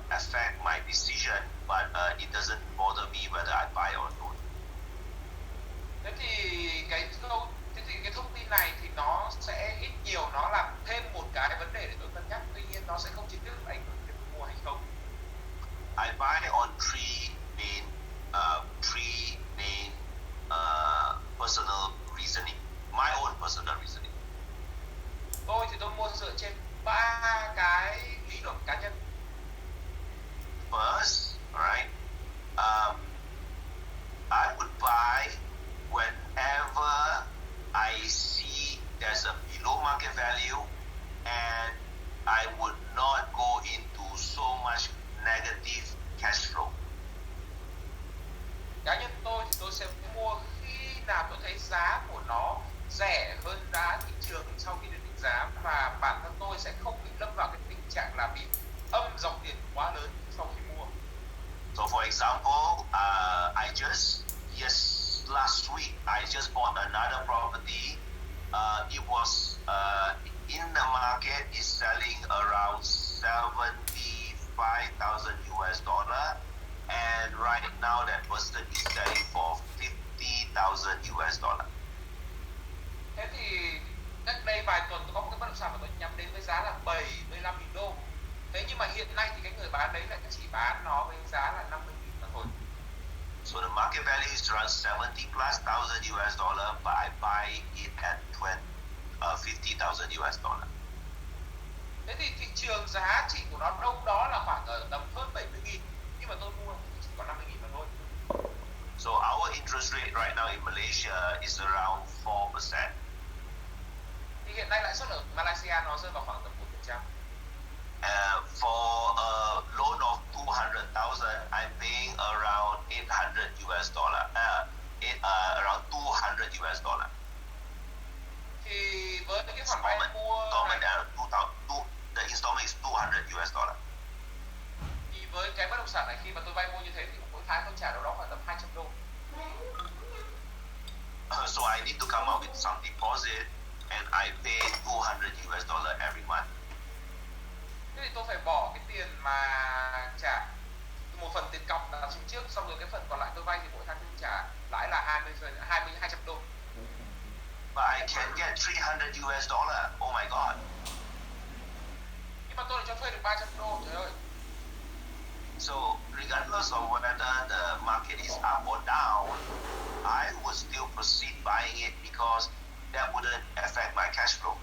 affect my decision, but it doesn't bother me whether I buy or don't. Thế thì cái thông tin này thì nó sẽ ít nhiều nó làm thêm một cái vấn đề để tôi cân nhắc, tuy nhiên nó sẽ không chính thức ảnh hưởng đến mua hay không. I buy on three main personal reasoning, my own personal reasoning. Tôi thì tôi mua dựa trên 3 cái lý luận cá nhân. First, right, I would buy whenever I see there's a below market value, and I would not go into so much negative cash flow. Cá nhân tôi thì tôi sẽ mua khi nào tôi thấy giá của nó rẻ hơn giá thị trường sau khi được định giá, và bản thân tôi sẽ không bị lâm vào cái tình trạng là bị âm dòng tiền quá lớn sau khi mua. So for example, last week I just bought another property. It was in the market is selling around $75,000 US, and right now the Boston is selling for $50,000. Thế thì cách đây vài tuần tôi có một cái bất động sản mà tôi nhắm đến với giá là 75.000 đô. Thế nhưng mà hiện nay thì cái người bán đấy lại chỉ bán nó với giá là 50.000 mà thôi. So the market value is around 70 plus thousand $, but I buy it at $50,000. Thế thì thị trường giá trị của nó đâu đó là khoảng ở tầm hơn 70.000, nhưng mà tôi mua thì chỉ có 50.000 mà thôi. So our interest rate right now in Malaysia is around 4%. Thì hiện nay lãi suất ở Malaysia nó rơi vào khoảng tầm 4%. For a loan of 200,000, I'm paying around $800. Around $200. Thì với cái khoản vay mua the installment is $200. thì với cái bất động sản này khi mà tôi vay mua như thế thì mỗi tháng tôi trả đâu đó khoảng tầm 200 đô. So I need to come up with some deposit, and I pay $200 every month. Thế thì tôi phải bỏ cái tiền mà trả một phần tiền cọc là xuống trước, xong rồi cái phần còn lại tôi vay thì mỗi tháng tôi trả lãi là 200 đô. But I can get $300. Oh my God. Nhưng mà tôi lại cho thuê được 300 đô, trời ơi. So regardless of whether the market is up or down, I would still proceed buying it because that wouldn't affect my cash flow.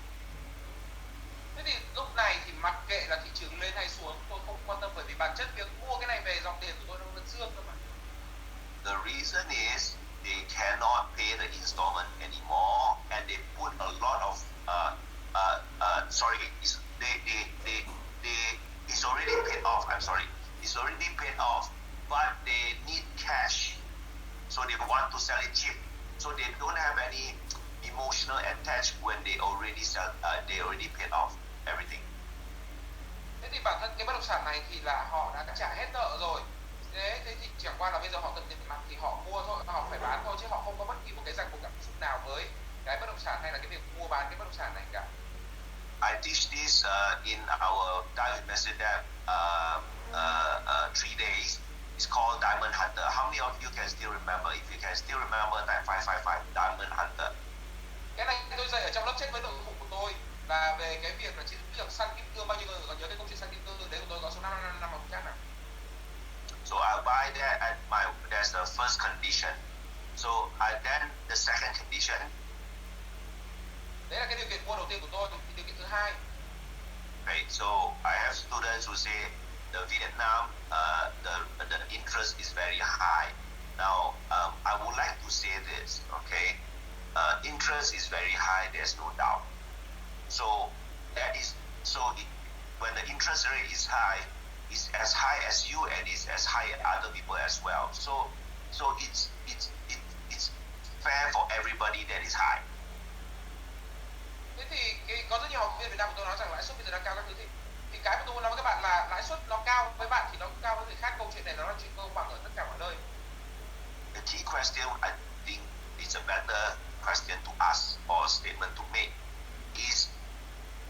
Thế thì lúc này thì mặc kệ là thị trường lên hay xuống, tôi không quan tâm, bởi vì bản chất việc mua cái này về dòng tiền của tôi nó vẫn dương cơ mà. The reason is they cannot pay the installment anymore, and they put a lot of it's already paid off. I'm sorry, it's already paid off, but they need cash, so they want to sell it cheap. So they don't have any emotional attached when they already sell. They already paid off everything. Thế thì bản thân cái bất động sản này thì là họ đã trả hết nợ rồi. Thế thì chẳng qua là bây giờ họ cần tiền mặt thì họ mua thôi, họ phải bán thôi, chứ họ không có bất kỳ một cái ràng buộc cảm xúc nào với cái bất động sản hay là cái việc mua bán cái bất động sản này cả. I teach this in our Diamond Method 3 days. It's called Diamond Hunter. How many of you can still remember? If you can still remember that 555 Diamond Hunter. Cái này tôi dạy ở trong lớp check với nội dung của tôi là về cái việc là chiến lược săn kim cương. Bao nhiêu người còn nhớ cái câu chuyện săn kim cương đấy của tôi có số 555 một chắc nào? So I buy that at that's the first condition. So then the second condition. Đấy là cái điều kiện mua đầu tiên của tôi. Điều kiện thứ hai. Right. So I have students who say the Vietnam the interest is very high. Now I would like to say this. Okay, interest is very high. There's no doubt. So that is when the interest rate is high, it's as high as you and it's as high as other people as well. So it's fair for everybody that is high. Thế thì có rất nhiều học viên Việt Nam của tôi nói rằng lãi suất bây giờ đang cao các thứ, thì cái mà tôi muốn nói với các bạn là lãi suất nó cao với bạn thì nó cũng cao với người khác. Câu chuyện này nó là chuyện công bằng ở tất cả mọi nơi. The key question, I think it's a better question to ask or a statement to make is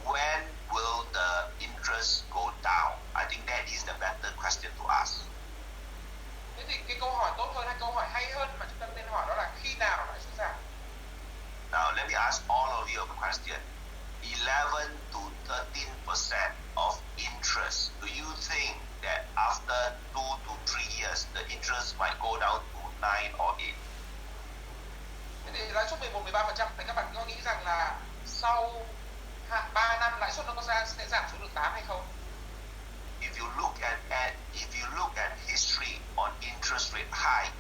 when will the interest go down? I think that is the better question to ask. Thế thì cái câu hỏi tốt hơn hay câu hỏi hay hơn mà chúng ta nên hỏi đó là khi nào lãi suất giảm? Now let me ask all of you a question. 11 to 13% of interest. Do you think that after 2 to 3 years the interest might go down to 9 or 8? Thế thì lãi suất 11-13% thì các bạn có nghĩ rằng là sau 3 năm lãi suất nó sẽ giảm xuống được 8 hay không? If you look at history on interest rate high,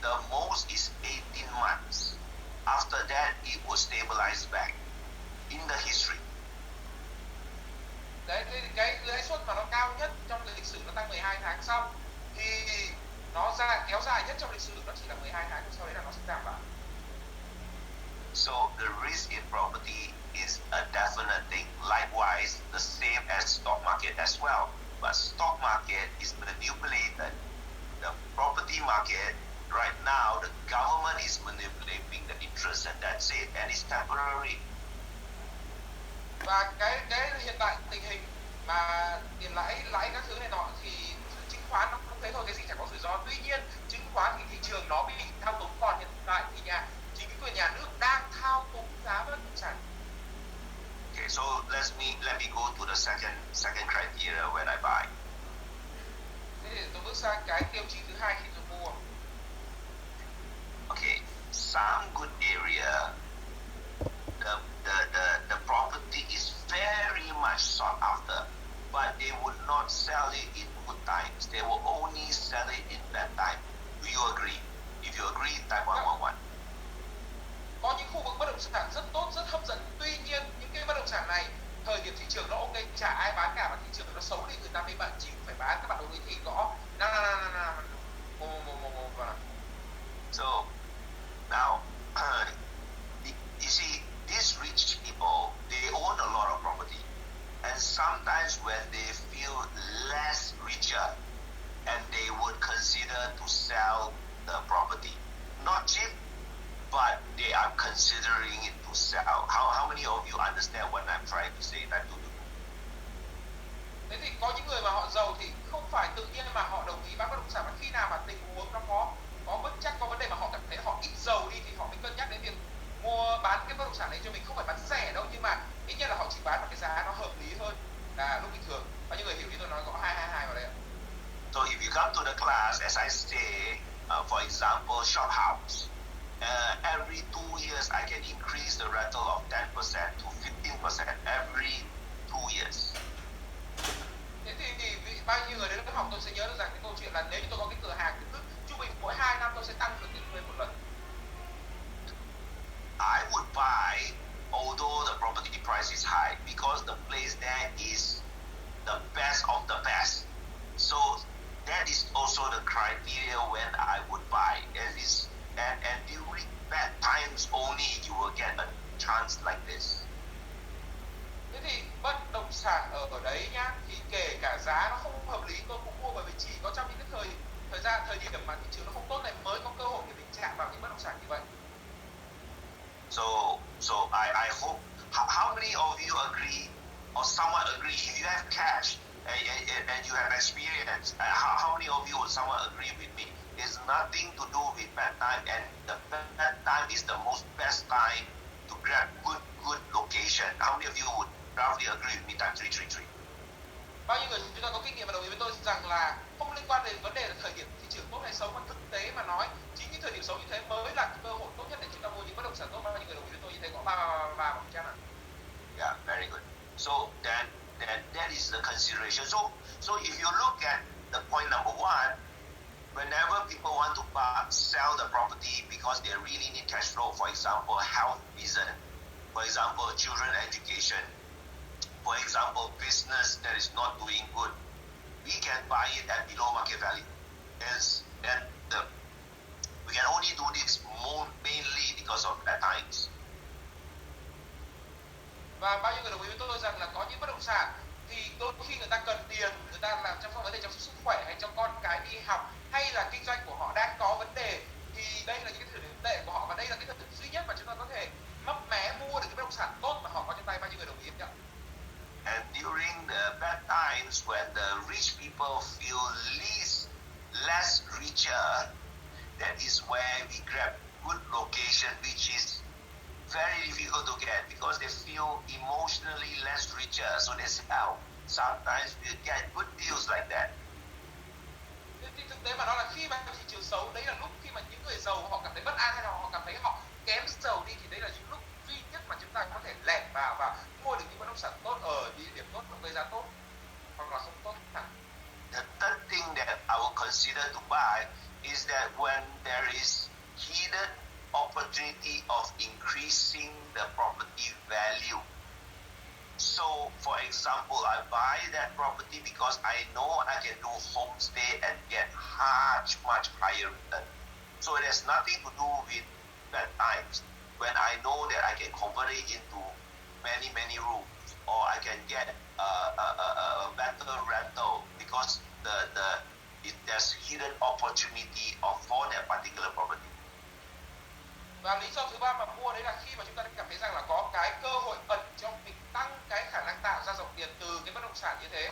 the most is 18 months. After that, it will stabilize back in the history. Đấy, cái lãi suất mà nó cao nhất trong lịch sử nó tăng 12 tháng sau thì nó kéo dài nhất trong lịch sử nó chỉ là 12 tháng, sau đấy là nó sẽ giảm lại. So the risk in property is a definite thing. Likewise, the same as stock market as well. But stock market is manipulated. The property market right now, the government is manipulating the interest, and that's it, and it's temporary. Và cái hiện tại tình hình mà tiền lãi các thứ này nọ thì chứng khoán nó không thế thôi, cái gì chẳng có rủi ro. Tuy nhiên chứng khoán thì thị trường nó bị thao túng, còn hiện tại thì chính quyền nhà nước đang thao túng giá bất động sản. Okay, so let me go to the second criteria when I buy. Thế thì tôi bước sang cái tiêu chí thứ hai khi tôi mua. Okay, some good area, the property is very much sought after, but they would not sell it in good times. They will only sell it in bad time. Do you agree? If you agree, type 111. Có những khu vực bất động sản rất tốt, rất hấp dẫn. Tuy nhiên những cái bất động sản này thời điểm thị trường nó ok, chả ai bán cả, và thị trường nó xấu đi người ta mới bạn chịu phải bán. Các bạn đồng ý thì gõ So now you see, these rich people, they own a lot of property, and sometimes when they feel less richer, and they would consider to sell the property, not cheap, but they are considering it to sell. How many of you understand what I'm trying to say? That to do? Thế thì có những người mà họ giàu thì không phải tự nhiên mà họ đồng ý bán bất động sản, mà khi nào mà tình huống nó có bất chắc, có vấn đề mà họ cảm thấy họ ít giàu đi thì họ mới cân nhắc đến việc mua bán cái bất động sản đấy cho mình. Không phải bán rẻ đâu, nhưng mà ít nhất là họ chỉ bán một cái giá nó hợp lý hơn là lúc bình thường. Và những người hiểu ý tôi nói, gõ 222 vào đây ạ. So if you come to the class, as I say, for example, shop house, every 2 years I can increase the rental of 10% to 15% every 2 years. Thế thì bao nhiêu người đến lớp học tôi sẽ nhớ được rằng cái câu chuyện là nếu như tôi có cái cửa hàng thì cứ trung bình mỗi 2 năm tôi sẽ tăng được tiền thuê một lần. I would buy, although the property price is high, because the place there is the best of the best. So that is also the criteria when I would buy. And during bad times only you will get a chance like this. Thế thì bất động sản ở đấy nhá, thì kể cả giá nó không hợp lý tôi cũng mua, bởi vì chỉ có trong những cái thời điểm mà thị trường nó không tốt này mới có cơ hội để mình chạm vào những bất động sản như vậy. So I hope, how many of you agree or somewhat agree, if you have cash and you have experience, how many of you would somewhat agree with me? It's nothing to do with bad time, and the bad time is the most best time to grab good location. How many of you would roughly agree with me? Time 333. Bao nhiêu người chúng ta có kinh nghiệm và đồng ý với tôi rằng là không liên quan đến vấn đề là thời điểm thị trường tốt hay xấu, mà thực tế mà nói chính những thời điểm xấu như thế mới là cơ hội tốt nhất để chúng ta mua những bất động sản tốt. Bao nhiêu người đồng ý với tôi như thế, có 3% ạ. Yeah, very good. So then that is the consideration. So if you look at the point number one, whenever people want to sell the property because they really need cash flow, for example, health reason, for example, children education, for example, business that is not doing good, we can buy it at below market value. We can only do this mainly because of bad times. Và bao nhiêu người đồng ý với tôi rằng là có những bất động sản thì đôi khi người ta cần tiền, người ta làm chăm sóc vấn đề chăm sóc sức khỏe hay cho con cái đi học, hay là kinh doanh của họ đang có vấn đề, thì đây là những cái thời điểm tệ của họ, và đây là cái thời điểm duy nhất mà chúng ta có thể mấp mé mua được cái bất động sản tốt mà họ có trên tay. Bao nhiêu người đồng ý không? And during the bad times when the rich people feel less richer, that is where we grab good location, which is very difficult to get because they feel emotionally less richer, so they sell. Sometimes we get good deals like that. Thì thực tế mà nói là khi mà thị trường xấu, đấy là lúc khi mà những người giàu họ cảm thấy bất an, hay là họ cảm thấy họ kém giàu đi, thì đấy là những lúc duy nhất mà chúng ta có thể lẻn vào và mua được những bất động sản tốt ở địa điểm tốt, với giá tốt, hoặc là không tốt hẳn. The third thing that I will consider to buy is that when there is hidden opportunity of increasing the property value. So, for example, I buy that property because I know I can do homestay and get much higher return. So it has nothing to do with bad times. When I know that I can convert it into many rooms, or I can get a better rental because there's hidden opportunity for that particular property. Và lý do thứ ba mà mua đấy là khi mà chúng ta cảm thấy rằng là có cái cơ hội ẩn trong việc tăng cái khả năng tạo ra dòng tiền từ cái bất động sản như thế,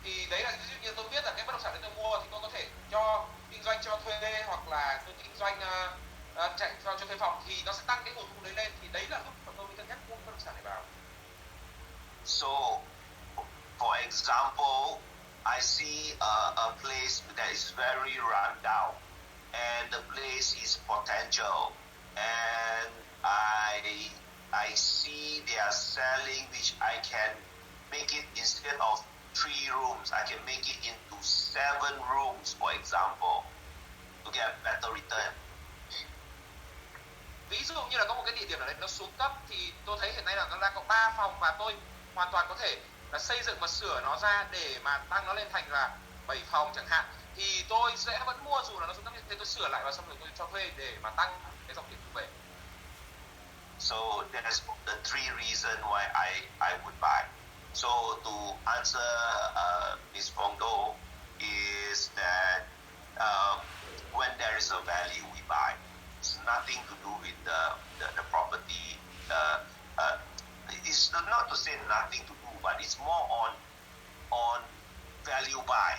thì đấy là ví dụ như như tôi biết là cái bất động sản đấy tôi mua thì tôi có thể cho kinh doanh, cho thuê, hoặc là tôi kinh doanh chạy cho thuê phòng, thì nó sẽ tăng cái nguồn thu đấy lên, thì đấy là lúc mà tôi mới cân nhắc mua bất động sản này vào. So, for example, I see a place that is very run down, and the place is potential, and I see they are selling, which I can make it, instead of 3 rooms, I can make it into 7 rooms, for example, to get better return. Ví dụ như là có một cái địa điểm ở đây nó xuống cấp, thì tôi thấy hiện nay là nó đang có 3 phòng, và tôi hoàn toàn có thể là xây dựng và sửa nó ra để mà tăng nó lên thành là 7 phòng chẳng hạn, thì tôi sẽ vẫn mua, dù là nó xuống cấp như thế, tôi sửa lại và xong rồi tôi cho thuê để mà tăng cái dòng tiền thu về. So that's the 3 reasons why I would buy. So to answer Ms. Fongdo is that when there is a value, we buy. It's nothing to do with the property. It's not to say nothing to do, but it's more on value buy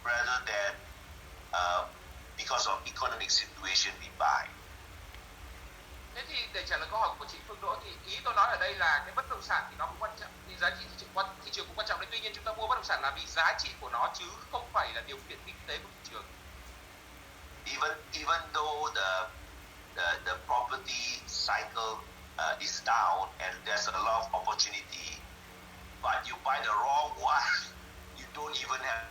rather than because of economic situation we buy. Thế thì để trả lời câu hỏi của chị Phương Đỗ, thì ý tôi nói ở đây là cái bất động sản thì nó cũng quan trọng, thì giá trị thị trường cũng quan trọng đấy. Tuy nhiên chúng ta mua bất động sản là vì giá trị của nó, chứ không phải là điều kiện kinh tế của thị trường. Even though the property cycle is down and there's a lot of opportunity, but you buy the wrong one, you don't even have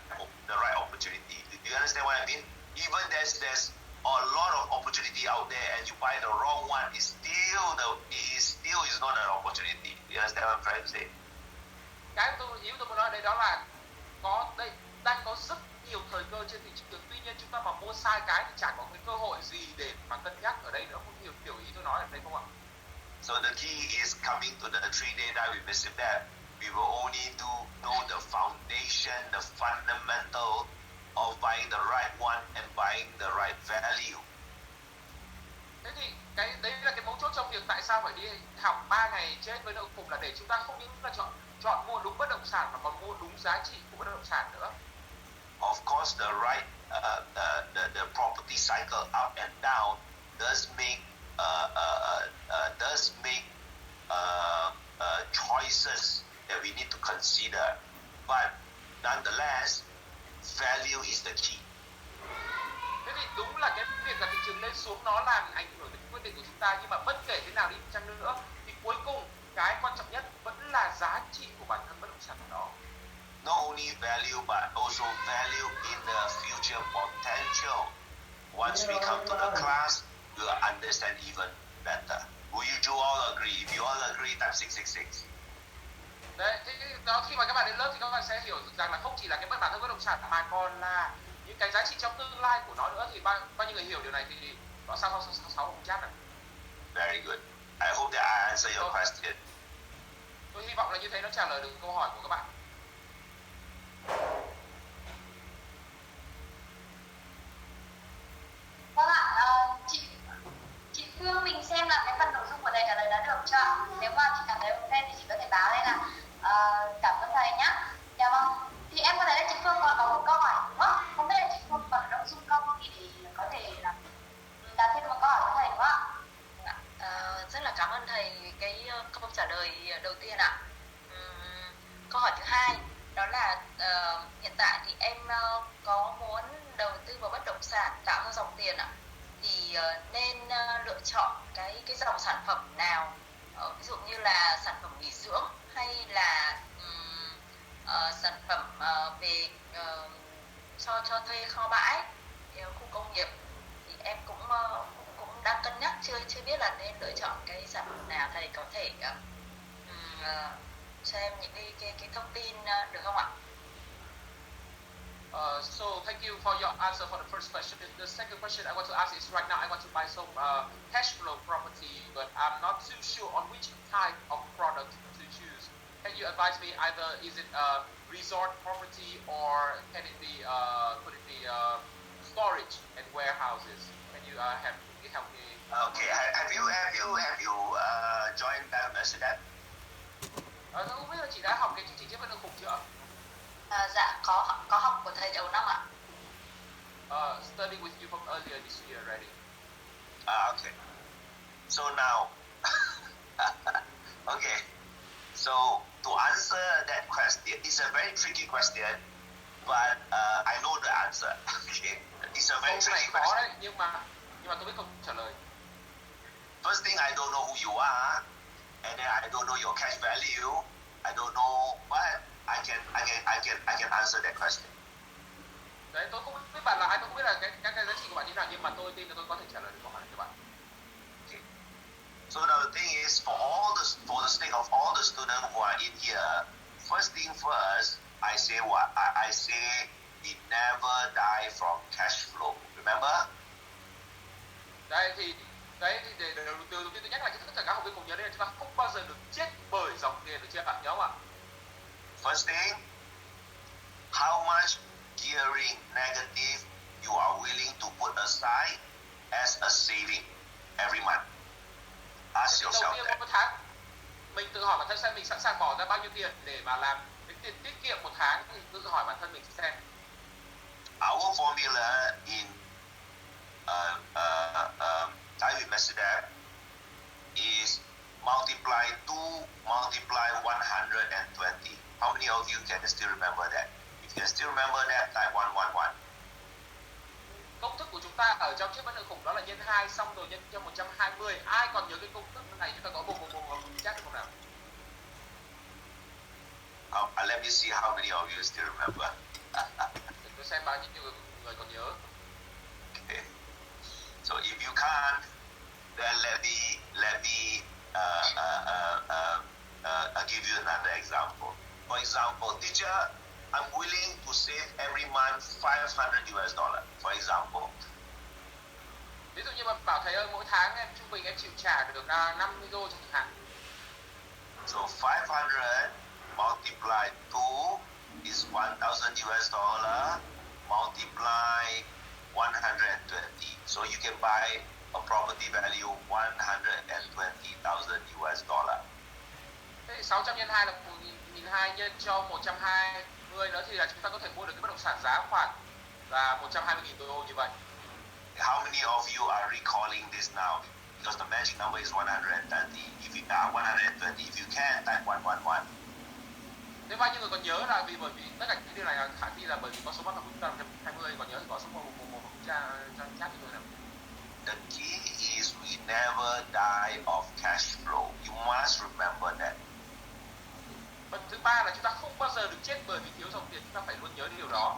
the right opportunity. Do you understand what I mean? Even there's a lot of opportunity out there, and you buy the wrong one, it still is not an opportunity. You understand what I'm trying to say? Cái ý tôi muốn nói ở đây đó là đang có rất nhiều thời cơ trên thị trường. Tuy nhiên chúng ta mà mua sai cái thì chẳng có cái cơ hội gì để mà cân nhắc ở đây nữa. Không hiểu ý tôi nói ở đây không ạ? So the key is coming to the 3-day dive with Mr. Dad. We will only know the foundation, the fundamental of buying the right one and buying the right value. Thế thì cái đấy là cái mấu chốt trong việc tại sao phải đi học 3 ngày chết với nợ khủng, là để chúng ta không những là chọn mua đúng bất động sản mà còn mua đúng giá trị của bất động sản nữa. Of course, the right the property cycle up and down does make choices that we need to consider, but nonetheless, value is the key. Thế thì đúng là cái việc là thị trường lên xuống nó làm ảnh hưởng đến quyết định của chúng ta, nhưng mà bất kể thế nào đi chăng nữa thì cuối cùng cái quan trọng nhất vẫn là giá trị của bản thân bất động sản đó. Not only value, but also value in the future potential. Once we come to the class, we will understand even better. Will you all agree? If you all agree, type 666. Đấy, thế đó, khi mà các bạn đến lớp thì các bạn sẽ hiểu rằng là không chỉ là cái bản thân bất động sản mà còn là những cái giá trị trong tương lai của nó nữa. Thì bao nhiêu người hiểu điều này thì nó sao không chắc này. Very good. I hope that I answer your question. Tôi hy vọng là như thế nó trả lời được câu hỏi của các bạn. Vâng ạ, chị Phương mình xem là cái phần nội dung của thầy trả lời đã được chưa ạ? Nếu mà chị cảm thấy ok thì chị có thể báo lên là cảm ơn thầy nhá. Dạ vâng. Thì em có thấy là chị Phương còn có một câu hỏi nữa. Không biết là chị Phương còn nội dung không thì có thể là đặt thêm một câu hỏi với thầy đúng không ạ? Rất là cảm ơn thầy cái câu trả lời đầu tiên ạ. Câu hỏi thứ hai đó là hiện tại thì em có muốn đầu tư vào bất động sản tạo ra dòng tiền ạ, thì nên lựa chọn cái dòng sản phẩm nào, ví dụ như là sản phẩm nghỉ dưỡng hay là sản phẩm về cho thuê kho bãi, khu công nghiệp, thì em cũng đang cân nhắc, chưa biết là nên lựa chọn cái sản phẩm nào. Thầy có thể cho em những cái thông tin được không ạ? So thank you for your answer for the first question. The second question I want to ask is, right now I want to buy some cash flow property, but I'm not too sure on which type of product to choose. Can you advise me, either is it a resort property or can it be storage and warehouses? Can you help me? Okay. Have you joined that, Mr. Dad? Tôi không biết là chị đã học cái chương trình chiết phân nợ khủng chưa? Dạ có học của thầy đầu năm ạ. Study with you from earlier this year already. Okay. So now, okay. So to answer that question, it's a very tricky question, but I know the answer. Okay, it's a very Câu này tricky khó question. đấy, nhưng mà tôi biết câu trả lời. First thing, I don't know who you are, and then I don't know your cash value. I don't know, but I can answer that question. Đấy, tôi không biết bạn là ai, tôi không biết là cái giá trị của bạn như nào, nhưng mà tôi tin là tôi có thể trả lời được câu hỏi này cho bạn. Okay. So now the thing is, for the sake of all the students who are in here, first thing first, I say what? I say we never die from cash flow. Remember? Đấy thì để đầu tiên tôi nhắc lại cho tất cả các học viên cùng nhớ đây là chúng ta không bao giờ được chết bởi dòng tiền, được chưa bạn, nhớ không ạ? First thing, how much gearing negative you are willing to put aside as a saving every month? Ask Đầu yourself tiên that. một tháng mình tự hỏi bản thân xem mình sẵn sàng bỏ ra bao nhiêu tiền để mà làm cái tiền tiết kiệm một tháng, thì tự hỏi bản thân mình xem. Our formula in Thai with Messidab is multiply 2 multiply 120. How many of you can still remember that? If you can still remember that, type 111. Công thức của chúng ta ở trong chiếc bánh lượng khủng đó là nhân 2 xong rồi nhân cho 120. Ai còn nhớ cái công thức này, chúng ta có một chắc được không nào? Let me see how many of you still remember. Để tôi xem bao nhiêu người còn nhớ. Okay. So if you can't, then let me give you another example. For example, teacher, I'm willing to save every month $500. For example. Ví dụ như mà bảo thầy ơi, mỗi tháng em trung bình em chịu trả được 50 đô chẳng hạn. So 500 multiplied 2 is $1,000 multiply 120. So you can buy a property value $120,000. Thế 600 nhân 2 là 1.200 nhân cho 120 nữa thì là chúng ta có thể mua được cái bất động sản giá khoảng là 120.000 đô như vậy. How many of you are recalling this now? Because the magic number is 130. If you are 120, if you can, type 111. Thế bao nhiêu người còn nhớ là bởi vì tất cả những điều này là khả thi là bởi vì có số bắt đầu chúng ta là 120, còn nhớ thì có số 111 cho chat cho tôi nào. The key is we never die of cash flow. You must remember that. Phần thứ ba là chúng ta không bao giờ được chết bởi vì thiếu dòng tiền, chúng ta phải luôn nhớ điều đó.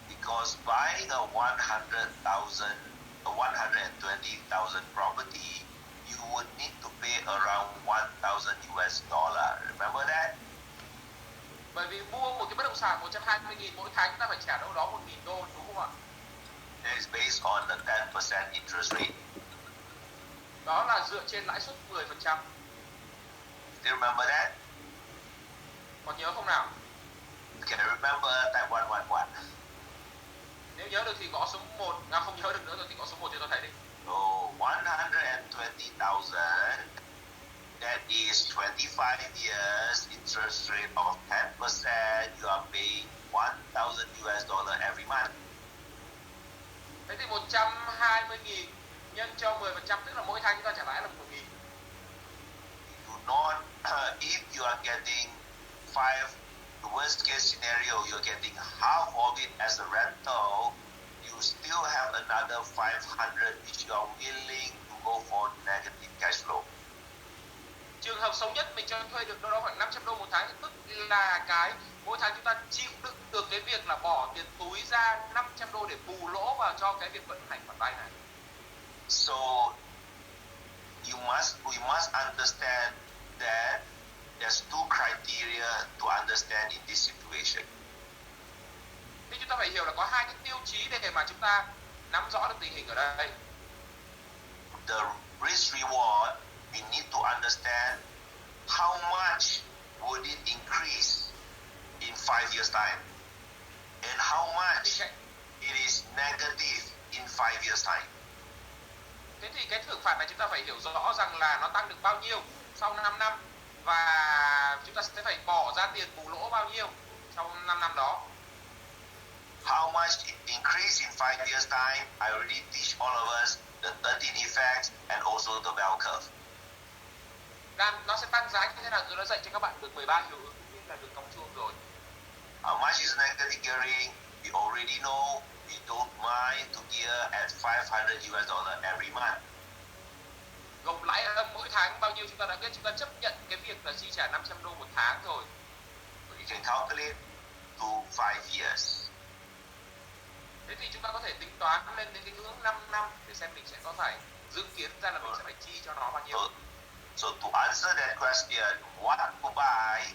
Because buying a 120,000 property, you would need to pay around $1,000. Remember that? Bởi vì mua một cái bất động sản 120.000 mỗi tháng chúng ta phải trả đâu đó 1.000 đô, đúng không ạ? That is based on the 10% interest rate. Đó là dựa trên lãi suất 10%. Do you remember that? Còn nhớ không nào? Can you remember type 111? Nếu nhớ được thì gõ số 1, không nhớ được nữa rồi thì gõ số 1 cho tôi thấy đi. So 120,000, that is 25 years, interest rate of 10%, you are paying $1,000 every month. Thế thì 120.000 nhân cho 10% tức là mỗi tháng chúng ta trả lãi là 1.000. Do not, if you are getting 5, the worst case scenario, you're getting half of it as a rental, you still have another 500 which you are willing to go for negative cash flow. Trường hợp xấu nhất mình cho thuê được đâu đó khoảng 500 đô một tháng, tức là cái mỗi tháng chúng ta chịu đựng được cái việc là bỏ tiền túi ra 500 đô để bù lỗ vào cho cái việc vận hành khoản vay này. So we must understand that there's two criteria to understand in this situation. Thì chúng ta phải hiểu là có hai cái tiêu chí để mà chúng ta nắm rõ được tình hình ở đây. The risk reward, we need to understand how much would it increase in 5 years time and how much it is negative in 5 years time. Thế thì cái thưởng phạt này chúng ta phải hiểu rõ rằng là nó tăng được bao nhiêu sau 5 năm và chúng ta sẽ phải bỏ ra tiền bù lỗ bao nhiêu. trong 5 năm đó. How much it increased in 5 years time, I already teach all of us the 13 effects and also the bell curve. Nó sẽ tăng giá như thế nào, tôi đã dạy cho các bạn được 13 hiệu ứng cũng như là đường cong chuông rồi. How much is negative gearing? We already know. We don't mind to gear at $500 every month. Gộp lãi âm mỗi tháng bao nhiêu chúng ta đã biết, chúng ta chấp nhận cái việc là chi trả $500 một tháng rồi. So you can calculate to 5 years. Thế thì chúng ta có thể tính toán lên đến cái ngưỡng 5 năm để xem mình sẽ có phải dự kiến ra là mình sẽ phải chi cho nó bao nhiêu. So to answer that question, what to buy?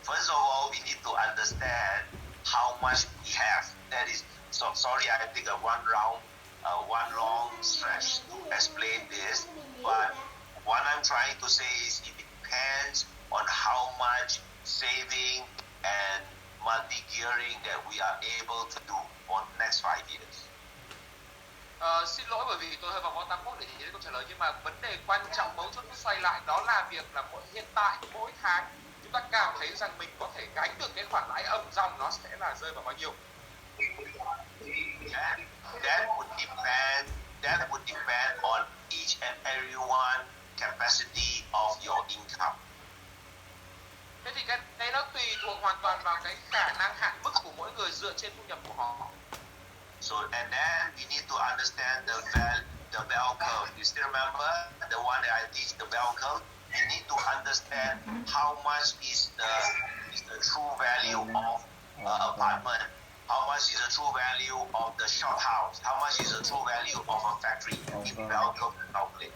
First of all, we need to understand how much we have. That is, so sorry, I take one long stretch to explain this. But what I'm trying to say is it depends on how much saving and multi-gearing that we are able to do for the next 5 years. Xin lỗi bởi vì tôi hơi vào mô 81 để nhìn thấy câu trả lời, nhưng mà vấn đề quan trọng mấu chốt xoay lại đó là việc là hiện tại mỗi tháng chúng ta cảm thấy rằng mình có thể gánh được cái khoản lãi âm dòng nó sẽ là rơi vào bao nhiêu. That would depend on each and everyone capacity of your income. Thế thì cái nó tùy thuộc hoàn toàn vào cái khả năng hạn mức của mỗi người dựa trên thu nhập của họ. So and then we need to understand the bell curve. You still remember the one that I teach, the bell curve? You need to understand how much is the true value of apartment. How much is the true value of the shop house? How much is the true value of a factory? If bell curve is calculated.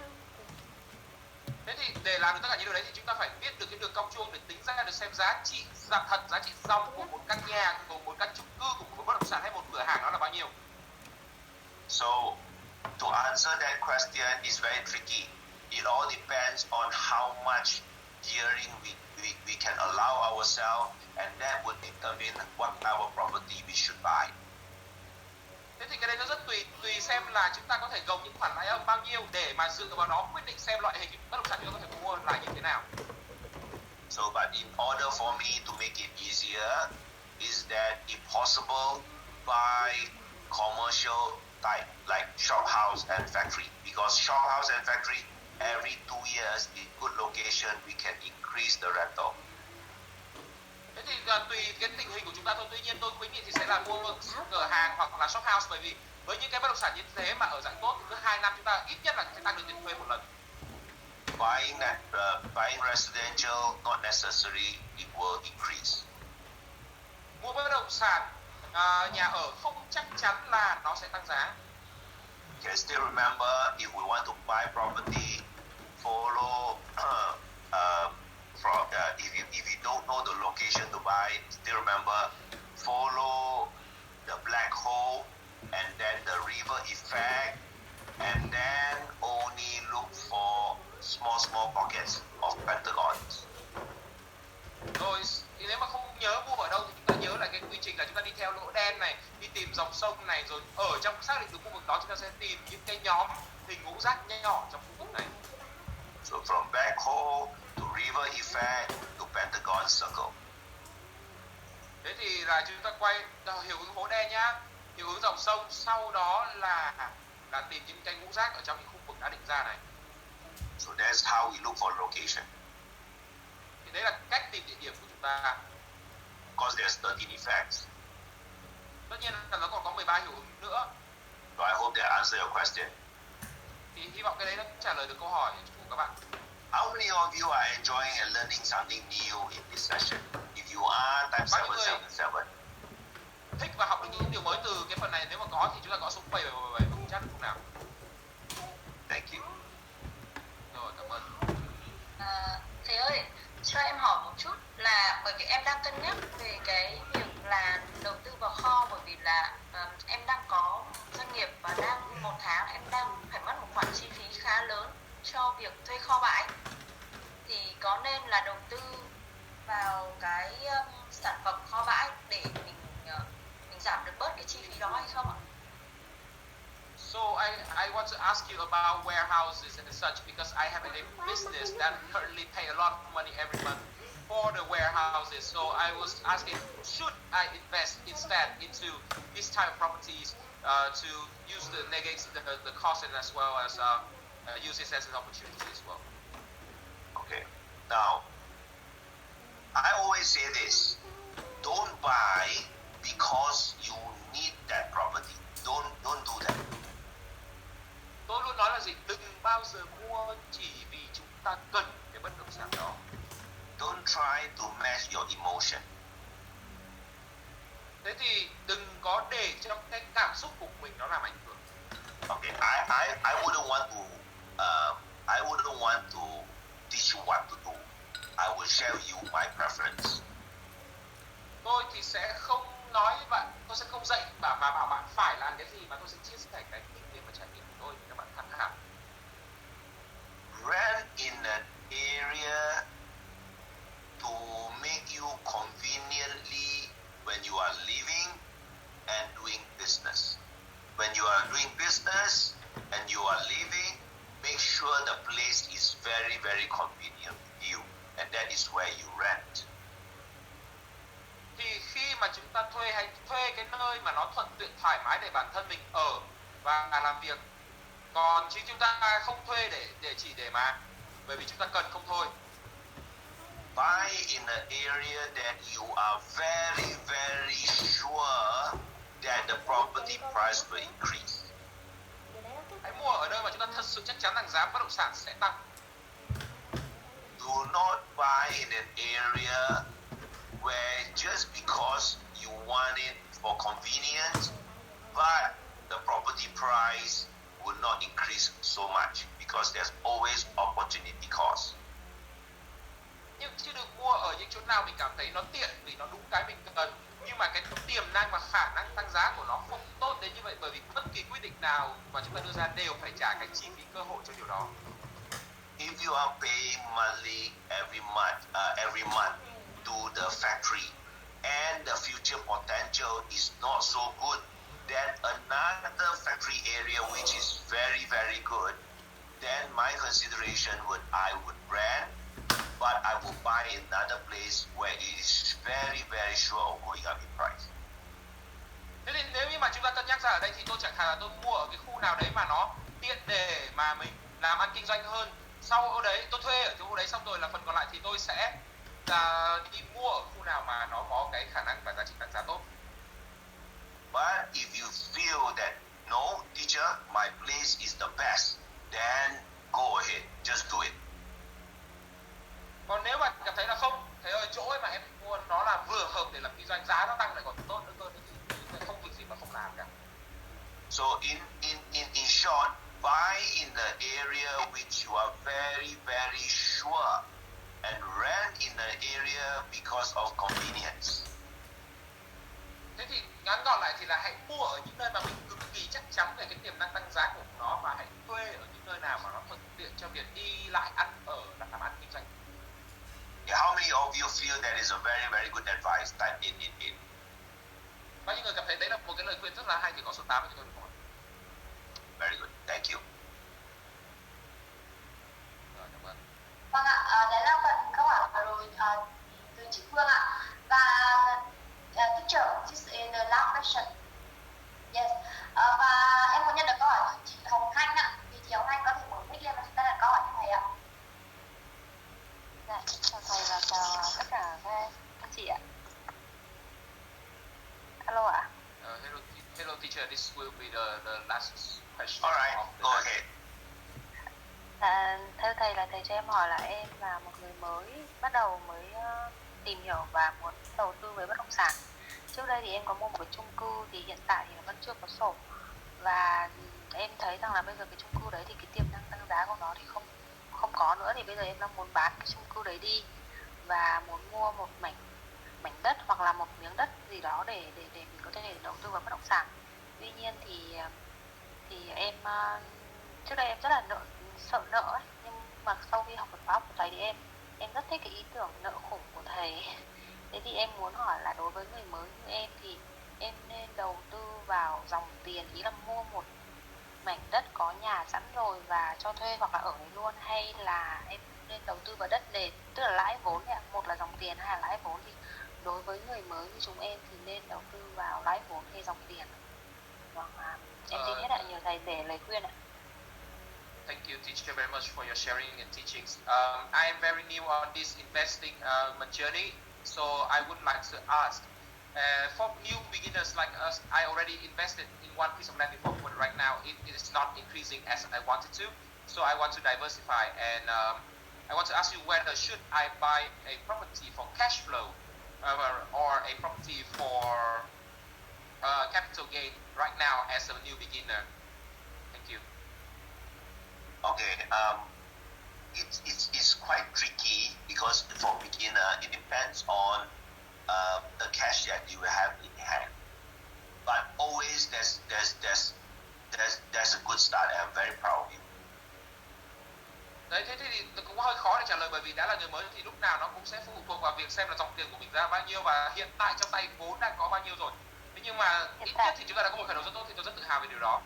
Thế thì để làm được tất cả những điều đấy thì chúng ta phải biết được cái đường cong chuông để tính ra được xem giá trị thật, giá trị dòng của một căn nhà, của một căn chung cư, của một bất động sản hay một cửa hàng nó là bao nhiêu. So to answer that question is very tricky. It all depends on how much gearing we can allow ourselves, and that would determine what our property we should buy. Thế thì cái đấy nó rất tùy xem là chúng ta có thể gồng những khoản lãi âm bao nhiêu để mà dựa vào đó quyết định xem loại hình bất động sản chúng ta có thể mua là như thế nào. So, but in order for me to make it easier, is that if possible, buy commercial type like shop house and factory, because shop house and factory every 2 years in good location we can increase the rental. Thế thì tùy cái tình hình của chúng ta thôi. Tuy nhiên tôi khuyến nghị thì sẽ là mua cửa hàng hoặc là shop house, bởi vì với những cái bất động sản như thế mà ở dạng tốt thì cứ 2 năm chúng ta ít nhất là sẽ tăng được tiền thuê một lần. Buying residential not necessary it will increase. Mua bất động sản nhà ở không chắc chắn là nó sẽ tăng giá. You can still remember if we want to buy property, follow if you don't know the location to buy, still remember follow the black hole and then the river effect, and then only look for small pockets of pentagons. Rồi thì nếu mà không nhớ mua ở đâu thì chúng ta nhớ là cái quy trình là chúng ta đi theo lỗ đen này, đi tìm dòng sông này, rồi ở trong xác định được khu vực đó chúng ta sẽ tìm những cái nhóm hình ngũ giác nhỏ trong khu vực này. So from black hole to river effect to pentagon circle. Thế thì là chúng ta quay hiệu ứng hố đen nhá, hiệu ứng dòng sông, sau đó là tìm những cái ngũ giác ở trong những khu vực đã định ra này. So that's how we look for location. Thì đấy là cách tìm địa điểm của chúng ta. Because there's 13 effects. Tất nhiên là nó còn có 13 hiệu ứng nữa. So I hope that answer your question. Thì hy vọng cái đấy nó trả lời được câu hỏi của các bạn. How many of you are enjoying and learning something new in this session? If you are, type 777. Thích và học được những điều mới từ cái phần này, nếu mà có thì chúng ta gõ số 777 và chat được lúc nào. Thank you. Rồi, cảm ơn. Thầy ơi, cho em hỏi một chút là bởi vì em đang cân nhắc về cái việc là đầu tư vào kho, bởi vì là em đang có doanh nghiệp và đang một tháng em đang phải mất một khoản chi phí khá lớn cho việc thuê kho bãi, thì có nên là đầu tư vào cái sản phẩm kho bãi để mình giảm được bớt cái chi phí đó hay không ạ? So I want to ask you about warehouses and such, because I have a business that currently pay a lot of money every month, for the warehouses. So I was asking, should I invest instead into this type of properties to use the negate the cost and as well as use this as an opportunity as well? Okay. Now, I always say this: don't buy because you need that property. Don't do that. Tôi luôn nói là gì? Đừng bao giờ mua chỉ vì chúng ta cần cái bất động sản đó. Don't try to match your emotion. Thế thì đừng có để cho cái cảm xúc của mình nó làm ảnh hưởng. Okay, I wouldn't want to teach you what to do. I will share you my preference. Tôi thì sẽ không nói với bạn, tôi sẽ không dạy mà bảo bạn phải làm cái gì, mà tôi sẽ chia sẻ cái kinh nghiệm và trải nghiệm của tôi để các bạn tham khảo. Rent in an area to make you conveniently when you are living and doing business. When you are doing business and you are living, make sure the place is very, very convenient with you, and that is where you rent. Thì khi mà chúng ta thuê cái nơi mà nó thuận tiện thoải mái để bản thân mình ở và làm việc, còn chứ chúng ta không thuê để chỉ để mà bởi vì chúng ta cần không thôi. Buy in an area that you are very, very sure that the property price will increase. Hãy mua ở nơi mà chúng ta thật sự chắc chắn rằng giá bất động sản sẽ tăng. Do not buy in an area where just because you want it for convenience, but the property price will not increase so much because there's always opportunity cost. Nhưng chứ đừng mua ở những chỗ nào mình cảm thấy nó tiện vì nó đúng cái mình cần, nhưng mà cái tiềm năng và khả năng tăng giá của nó không tốt đến như vậy, bởi vì bất kỳ quyết định nào mà chúng ta đưa ra đều phải trả cái chi phí cơ hội cho điều đó. If you are paying monthly every month to the factory and the future potential is not so good, then another factory area which is very, very good, then my consideration I would rent, but I will buy another place where it is very, very sure of going up in price. Thế nên nếu như mà chúng ta cân nhắc ra ở đây thì tôi chẳng hạn là tôi mua ở cái khu nào đấy mà nó tiện để mà mình làm ăn kinh doanh hơn. Sau ở đấy tôi thuê ở chỗ đấy xong rồi là phần còn lại thì tôi sẽ đi mua ở khu nào mà nó có cái khả năng và giá trị tăng giá tốt. But if you feel that no, teacher, my place is the best, then go ahead, just do it. Còn nếu bạn cảm thấy là không, thế ở chỗ ấy mà em mua nó là vừa hợp để làm kinh doanh, giá nó tăng lại còn tốt nữa cơ, thì không việc gì mà không làm cả. So in short, buy in the area which you are very, very sure, and rent in the area because of convenience. Thế thì ngắn gọn lại thì là hãy mua ở những nơi mà mình cực kỳ chắc chắn về cái tiềm năng tăng giá của nó, và hãy thuê ở những nơi nào mà nó thuận tiện cho việc đi lại ăn ở làm ăn kinh doanh. Yeah, how many of you feel that is a very, very good advice that in? Bao nhiêu người cảm thấy đấy là một cái lời khuyên rất là hay, thì có số 8 cho tôi được không ạ? Very good, thank you. Rồi, cảm ơn. Vâng ạ, đấy là phần câu hỏi vừa rồi từ chị Phương ạ. Và teacher, this is the last question. Yes. Và em muốn nhận được câu hỏi của chị Hồng Thanh ạ. Thì chị Hồng Thanh có thể mở mic lên và chúng ta đặt câu hỏi cho thầy ạ. Dạ, chào thầy và chào tất cả các anh chị ạ. Alo ạ. Hello teacher, this will be the last question. All right, go ahead. Thưa thầy là thầy cho em hỏi là em là một người mới bắt đầu mới tìm hiểu và muốn đầu tư với bất động sản. Trước đây thì em có mua một cái chung cư, thì hiện tại thì nó vẫn chưa có sổ, và em thấy rằng là bây giờ cái chung cư đấy thì cái tiềm năng tăng giá của nó thì không có nữa, thì bây giờ em đang muốn bán cái chung cư đấy đi và muốn mua một mảnh đất hoặc là một miếng đất gì đó để mình có thể đầu tư vào bất động sản. Tuy nhiên thì em trước đây em rất là sợ nợ ấy, nhưng mà sau khi học Phật pháp của thầy thì em rất thích cái ý tưởng nợ khủng của thầy. Thế thì em muốn hỏi là đối với người mới như em thì em nên đầu tư vào dòng tiền, ý là mua một mảnh đất có nhà sẵn rồi và cho thuê hoặc là ở đấy luôn, hay là em nên đầu tư vào đất nền, tức là lãi vốn ạ, một là dòng tiền hay là lãi vốn? Thì đối với người mới như chúng em thì nên đầu tư vào lãi vốn hay dòng tiền? Vâng, em xin hết ạ, nhờ thầy để lời khuyên ạ. Thank you, teacher, very much for your sharing and teachings. I am very new on this investing journey, so I would like to ask, for new beginners like us, I already invested in one piece of land before, but right now it is not increasing as I wanted to, so I want to diversify, and I want to ask you whether should I buy a property for cash flow or a property for capital gain right now as a new beginner. Thank you. Okay, it's quite tricky because for beginner it depends on the cash that you have in hand. But always there's a good start, and I'm very proud of you. Đấy, thế thì cũng hơi khó để trả lời, bởi vì đã là người mới thì lúc nào nó cũng sẽ phụ thuộc vào việc xem là dòng tiền của mình ra bao nhiêu và hiện tại trong tay vốn đang có bao nhiêu rồi. Thế nhưng mà ít nhất thì chúng ta đã có một khởi đầu rất tốt, thì tôi rất tự hào về điều đó.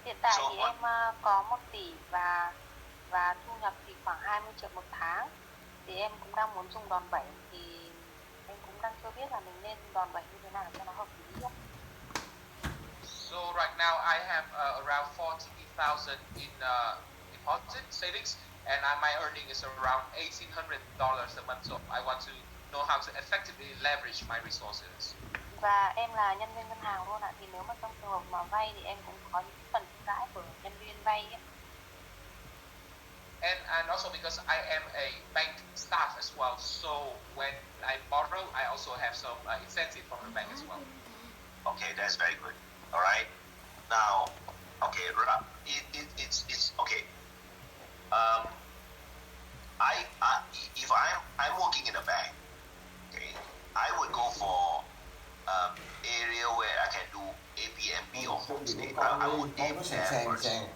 Hiện tại thì em có 1 tỷ và thu nhập thì khoảng 20 triệu một tháng. Thì em cũng đang muốn dùng đòn bẩy, thì em cũng đang chưa biết là mình nên đòn bẩy như thế nào cho nó hợp lý. So right now I have around 40,000 in deposit savings, and my earning is around $1,800 a month. So I want to know how to effectively leverage my resources. Và em là nhân viên ngân hàng luôn ạ. Thì nếu mà trong trường hợp mà vay thì em cũng có những phần ưu đãi của nhân viên vay ấy. And also because I am a bank staff as well, so when I borrow, I also have some incentive from the bank as well. Okay, that's very good. All right. Now, okay, it's okay. I if I'm working in a bank, okay, I would go for area where I can do Airbnb or homestay. I would aim there first.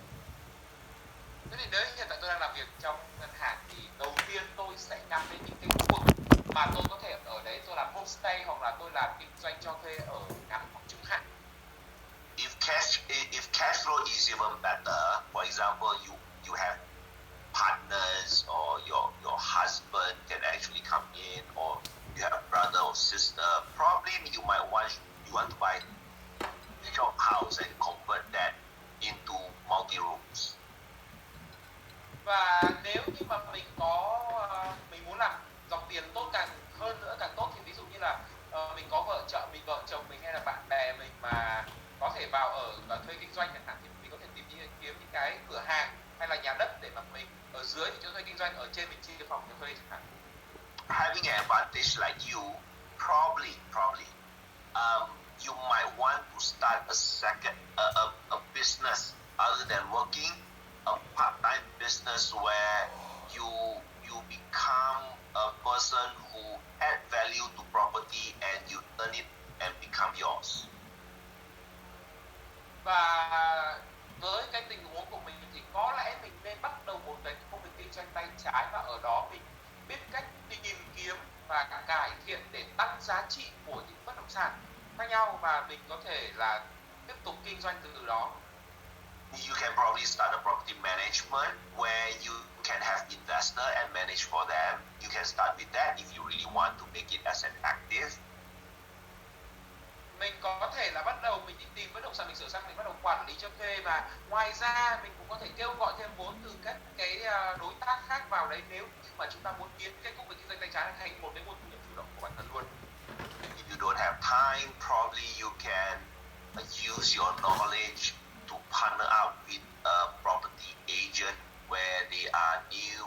Thế thì nếu hiện tại tôi đang làm việc trong ngân hàng thì đầu tiên tôi sẽ nhắm đến những cái khu vực mà tôi có thể ở đấy tôi làm homestay hoặc là tôi làm kinh doanh cho thuê ở ngắn hoặc trung hạn. If cash flow is even better, for example, you have partners or your husband can actually come in, or you have a brother or sister, probably you want to buy a shop house and convert that into multi-rooms. Và nếu như mà mình muốn làm dòng tiền tốt càng hơn nữa càng tốt, thì ví dụ như là mình có vợ chồng mình hay là bạn bè mình mà có thể vào ở và thuê kinh doanh chẳng hạn, thì mình có thể kiếm những cái cửa hàng hay là nhà đất để mà mình ở dưới thì cho thuê kinh doanh, ở trên mình chia phòng cho thuê chẳng hạn. Having an advantage like you, probably you might want to start a business other than working, a part-time business where you become a person who add value to property and you earn it and become yours. Và với cái tình huống của mình thì có lẽ mình nên bắt đầu một cái công việc kinh doanh tay trái, và ở đó mình biết cách tìm kiếm và cải thiện để tăng giá trị của những bất động sản khác nhau, và mình có thể là tiếp tục kinh doanh từ đó. You can probably start a property management where you can have investor and manage for them. You can start with that if you really want to make it as an active. Mình có thể là bắt đầu mình đi tìm bất động sản, mình sửa sang, mình bắt đầu quản lý cho thuê, và ngoài ra mình cũng có thể kêu gọi thêm vốn từ các cái đối tác khác vào đấy, nếu mà chúng ta muốn biến cái công việc kinh doanh tay trái thành một cái nguồn thu nhập chủ động của bản thân luôn. If you don't have time, probably you can use your knowledge to partner up with a property agent where they are new.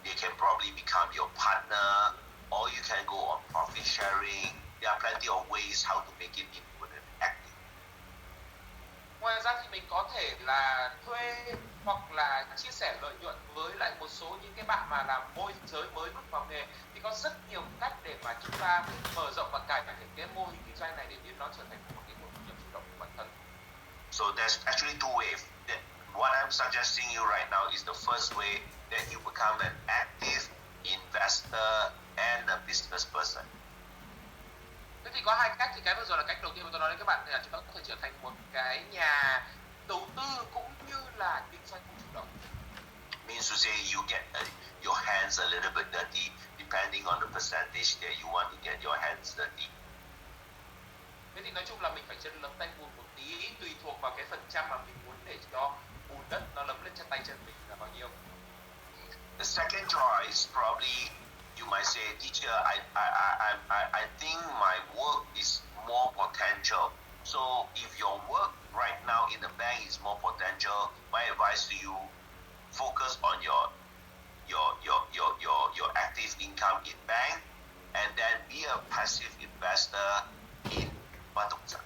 They can probably become your partner, or you can go on profit sharing. There are plenty of ways how to make it into an active. Ngoài ra thì mình có thể là thuê hoặc là chia sẻ lợi nhuận với lại một số những cái bạn mà làm môi giới mới bước vào nghề, thì có rất nhiều cách để mà chúng ta mở rộng và cải thiện cái mô hình kinh doanh này để biến nó trở thành một cái nguồn thu nhập chủ động của bản thân. So there's actually two ways. What I'm suggesting you right now is the first way that you become an active investor and a business person. Thế thì có hai cách, thì cái vừa rồi là cách đầu tiên mà tôi nói đến các bạn, là chúng ta có thể trở thành một cái nhà đầu tư cũng như là kinh doanh chủ động. Means to say you get your hands a little bit dirty depending on the percentage that you want to get your hands dirty. Thế thì nói chung là mình phải chân lấm tay bùn một tí, tùy thuộc vào cái phần trăm mà mình muốn để cho bùn đất nó lấm lên chân tay chân mình là bao nhiêu. The second choice, probably you might say, teacher, I think my work is more potential. So if your work right now in the bank is more potential, my advice to you, focus on your active income in bank, and then be a passive investor in bất động sản.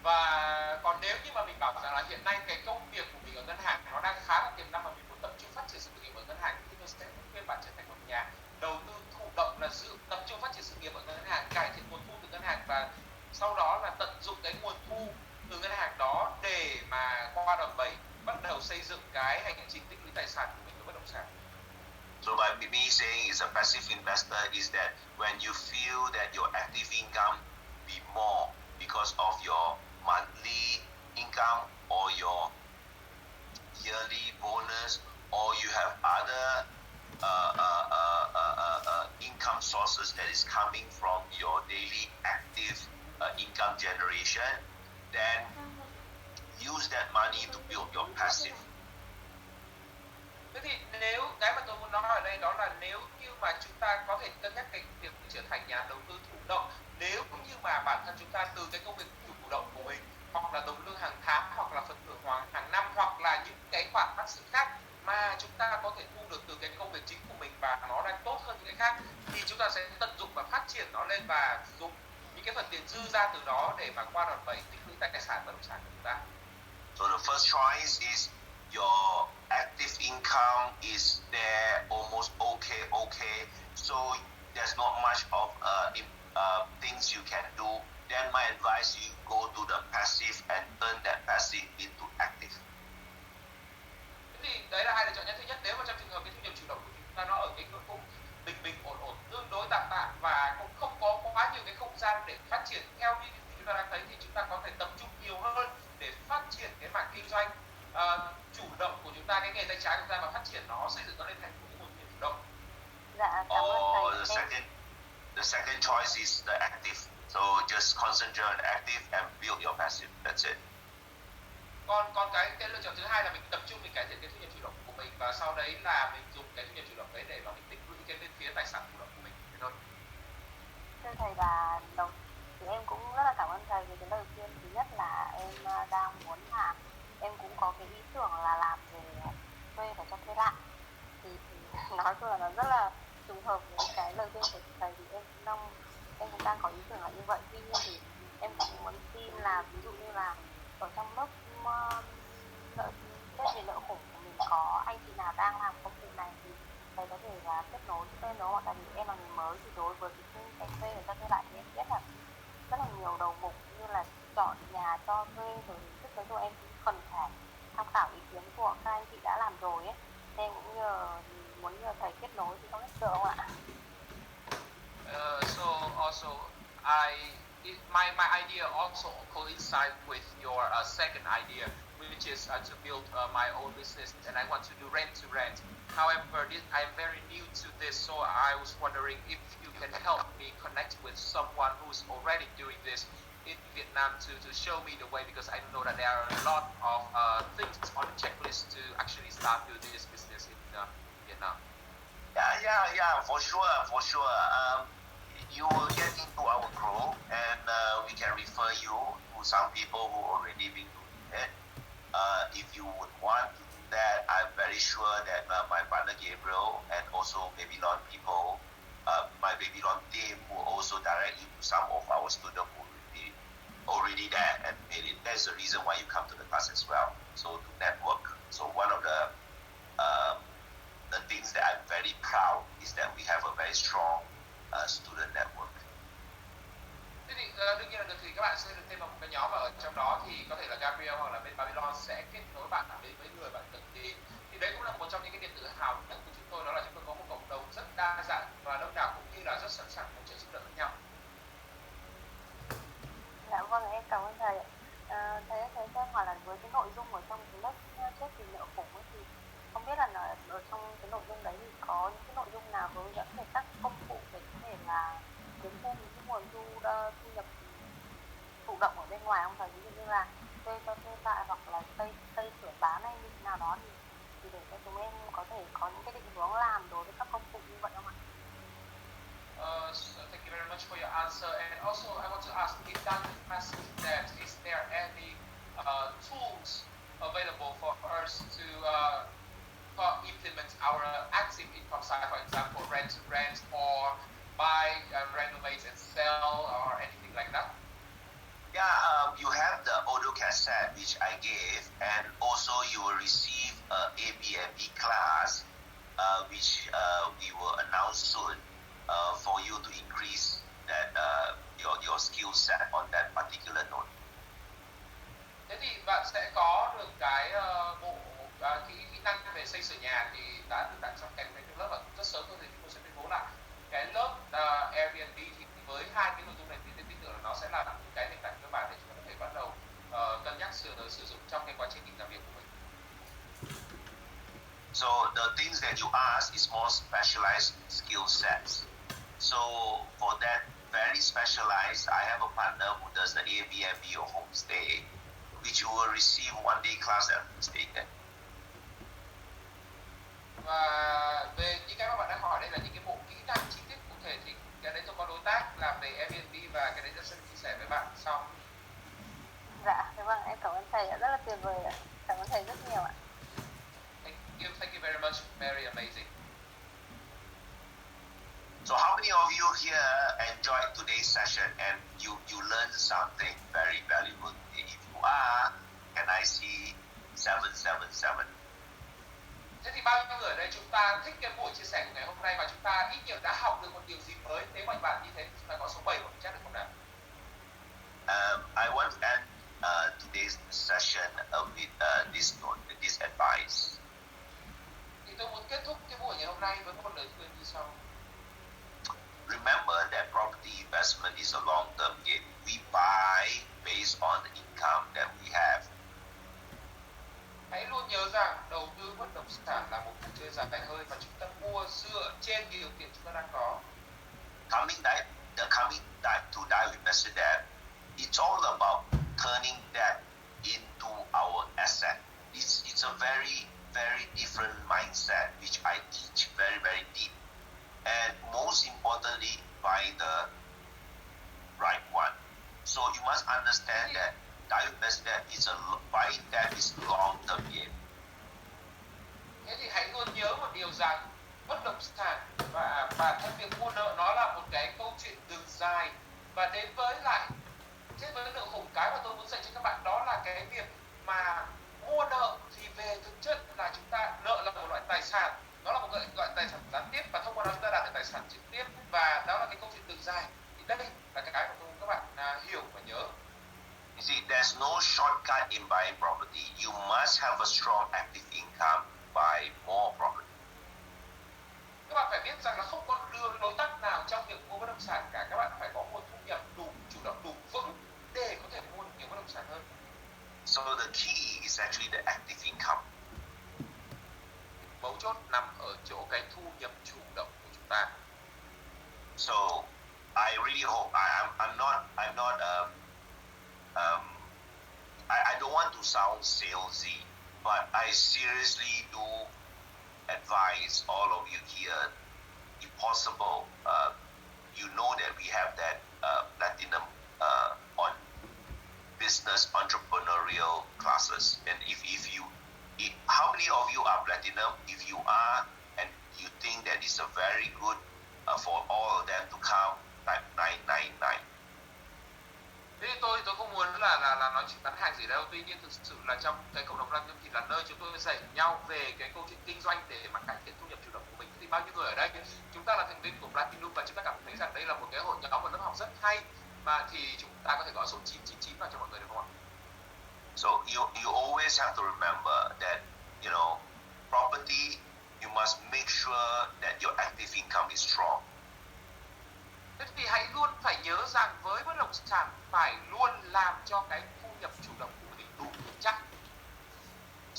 Và còn nếu như mà mình bảo rằng là hiện nay cái công việc của mình ở ngân hàng nó đang khá là tiềm năng mà mình muốn tập trung phát triển sự nghiệp ở ngân hàng, thì tôi sẽ khuyên bạn trở thành một nhà đầu tư thụ động, là tập trung phát triển sự nghiệp ở ngân hàng, cải thiện nguồn thu từ ngân hàng và sau đó là tận dụng cái nguồn thu từ ngân hàng đó để mà qua đòn bẩy bắt đầu xây dựng cái hành trình tích lũy tài sản của mình ở bất động sản. So by me saying is a passive investor is that when you feel that your active income be more because of your monthly income or your yearly bonus, or you have other income sources that is coming from your daily active income generation, then use that money to build your passive. Thế thì nếu cái mà tôi muốn nói ở đây đó là nếu như mà chúng ta có thể cân nhắc cái việc trở thành nhà đầu tư thụ động, nếu như mà bản thân chúng ta từ cái công việc chủ động của mình, hoặc là đồng lương hàng tháng, hoặc là phần thưởng hàng năm, hoặc là những cái khoản phát sinh khác mà chúng ta có thể thu được từ cái công việc chính của mình và nó đang tốt hơn những cái khác, thì chúng ta sẽ tận dụng và phát triển nó lên và dùng những cái phần tiền dư ra từ đó để mà qua đòn bẩy tích lũy tài sản bất động sản của chúng ta. So the first choice is your active income is there almost okay. So there's not much of things you can do. Then my advice, you go to the passive and turn that passive into active. Thế thì đấy là hai lựa chọn nhất. Thứ nhất, nếu mà trong trường hợp cái thu nhập chủ động của chúng ta nó ở cái ngưỡng cũng bình ổn, tương đối tạm và cũng không có quá nhiều cái không gian để phát triển theo như chúng ta đang thấy, thì chúng ta có thể tập trung nhiều hơn để phát triển cái mảng kinh doanh chủ động của chúng ta, cái nghề tay trái của chúng ta, và phát triển nó, xây dựng nó lên thành một cái nguồn thu nhập chủ động. Dạ, cảm ơn thầy. The second choice is the active. So just concentrate on active and build your passive. That's it. Còn cái lựa chọn thứ hai là mình tập trung, mình cải thiện cái thu nhập chủ động của mình, và sau đấy là mình dùng cái thu nhập chủ động đấy để mà mình tích lũy cái bên phía tài sản chủ động của mình. Thế thôi. Thưa thầy, và thì em cũng rất là cảm ơn thầy về cái lời khuyên. Thứ nhất là em đang muốn là em cũng có cái ý tưởng là làm về thuê và cho thuê lại, thì nói chung là nó rất là trùng hợp với cái lời khuyên của thầy, thì em cũng đang có ý tưởng là như vậy. Tuy nhiên thì em cũng muốn tin là ví dụ như là ở trong lớp Tết về nợ khủng của mình có anh chị nào đang làm công việc này thì thầy có thể là kết nối với nó, hoặc tại vì em là người mới thì đối với cái thuê và cho thuê lại thì em biết là rất là nhiều đầu mục như là chọn nhà cho thuê, rồi tức nói chung em cũng cần phải tham khảo ý kiến của các anh chị đã làm rồi ấy. Thì em cũng muốn nhờ thầy kết nối thì có được không ạ? So also my idea also coincide with your second idea, which is to build my own business, and I want to do rent to rent. However, I'm very new to this, so I was wondering if you can help me connect with someone who's already doing this in Vietnam to show me the way, because I know that there are a lot of things on the checklist to actually start doing this business in Vietnam. Yeah, for sure. You will get into our group, and we can refer you to some people who already been doing it. If you would want to do that, I'm very sure that my partner Gabriel and also Babylon people, my Babylon team will also direct you to some of our students who will be already there, and that's the reason why you come to the class as well. So to network. So one of the things that I'm very proud is that we have a very strong student network. Thế thì đương nhiên là thì các bạn sẽ được thêm vào một cái nhóm, và ở trong đó thì có thể là Gabriel hoặc là bên Babylon sẽ kết nối bạn đến với người bạn tự tin. Thì đấy cũng là một trong những cái điểm tự hào nhất của chúng tôi, đó là chúng tôi có một cộng đồng rất đa dạng và đông đảo, cũng như là rất sẵn sàng hỗ trợ giúp đỡ lẫn nhau. Dạ vâng, em cảm ơn thầy. Thầy nội dung ở trong cái lớp trước thì nợ khủng ấy, thì không biết là ở trong cái nội dung đấy thì có những cái nội dung nào hướng dẫn về các công cụ để có thể là kiếm thêm những cái nguồn thu nhập thụ động ở bên ngoài không thầy, ví dụ như là thuê cho thuê lại hoặc là xây sửa bán hay như thế nào đó, thì để cho chúng em có thể có những cái định hướng làm đối với các công cụ như vậy không ạ? So thank you very much for your answer. And also, I want to ask if that message that is there any tools available for us to implement our active income side, for example, rent to rent or buy, renovate and sell or anything like that? Yeah, you have the audio cassette which I gave, and also you will receive a Airbnb class which we will announce soon for you to increase that your skill set on that particular note. Thế thì bạn sẽ có được cái bộ kỹ năng về xây sửa nhà thì đã được đặt trong kèm cái lớp, và rất sớm thôi thì chúng tôi sẽ tuyên bố lại cái lớp Airbnb. Thì với hai cái nội dung này thì tôi tin tưởng là nó sẽ là những cái nền tảng cơ bản để chúng ta có thể bắt đầu cân nhắc sử dụng trong cái quá trình làm việc của mình. So the things that you ask is more specialized skill sets. So for that very specialized, I have a partner who does the Airbnb or homestay, which you will receive one day class at homestay. Và về những cái mà bạn đang hỏi đây là những cái bộ kỹ năng chi tiết cụ thể, thì cái đấy tôi có đối tác làm về Airbnb và cái đấy tôi sẽ chia sẻ với bạn sau. Dạ, vâng, em cảm ơn thầy ạ, rất là tuyệt vời ạ. Cảm ơn thầy rất nhiều ạ. Thank you very much, very amazing. So how many of you here enjoyed today's session and you learned something very valuable? If you are, can I see 777? Thế thì bao nhiêu người ở đây chúng ta thích cái buổi chia sẻ của ngày hôm nay và chúng ta ít nhiều đã học được một điều gì mới? Nếu mà bạn như thế thì chúng ta có số 7 của chắc được không nào? I want to end today's session with this note, with this advice. Thì tôi muốn kết thúc cái buổi ngày hôm nay với một lời khuyên như sau. Remember that property investment is a long-term game. We buy based on the income that we have. Hãy luôn nhớ rằng đầu tư bất động sản là một cuộc chơi dài hơi và chúng ta mua dựa trên điều kiện chúng ta đang có. Coming back to die with Mr. Debt, it's all about turning debt into our asset. It's a very, very different mindset which I teach very, very deep. And most importantly, buy the right one. So you must understand that divest debt buying debt is a long-term game. Thế thì hãy luôn nhớ một điều rằng bất động sản và bản thân việc mua nợ nó là một cái câu chuyện đường dài, và đến với nợ khủng, cái mà tôi muốn dạy cho các bạn đó là cái việc mà mua nợ thì về thực chất là chúng ta nợ là một loại tài sản, nó là một loại tài sản gián tiếp, và thông qua đó chúng ta đạt được tài sản trực tiếp, và đó là cái câu chuyện đường dài. Thì đây là cái mà tôi muốn các bạn hiểu và nhớ. You see, there's no shortcut in buying property. You must have a strong active income to buy more property. Các bạn phải biết rằng là không có lối tắt nào trong việc mua bất động sản cả. Các bạn phải có một thu nhập đủ chủ động, đủ vững để có thể mua được nhiều bất động sản hơn. So the key is actually the active income. Mấu chốt nằm ở chỗ cái thu nhập chủ động của chúng ta. So I really hope I don't want to sound salesy, but I seriously do advise all of you here, if possible, you know that we have that platinum on business entrepreneurial classes, and how many of you are platinum? If you are, and you think that it's a very good for all of them to come, type 999. Thế tôi không muốn là nói chuyện bán hàng gì đâu. Tuy nhiên thực sự là trong cái cộng đồng Platinum thì là nơi chúng tôi dạy nhau về cái câu chuyện kinh doanh để mà cải thiện thu nhập chủ động của mình. Thì bao nhiêu người ở đây chúng ta là thành viên của Platinum và chúng ta cảm thấy rằng đây là một cái hội nhóm, một lớp học rất hay, mà thì chúng ta có thể gọi số 999 vào cho mọi người được không ạ? So you always have to remember that, you know, property, you must make sure that your active income is strong. Thế thì hãy luôn phải nhớ rằng với bất động sản phải luôn làm cho cái thu nhập chủ động của mình đủ vững chắc.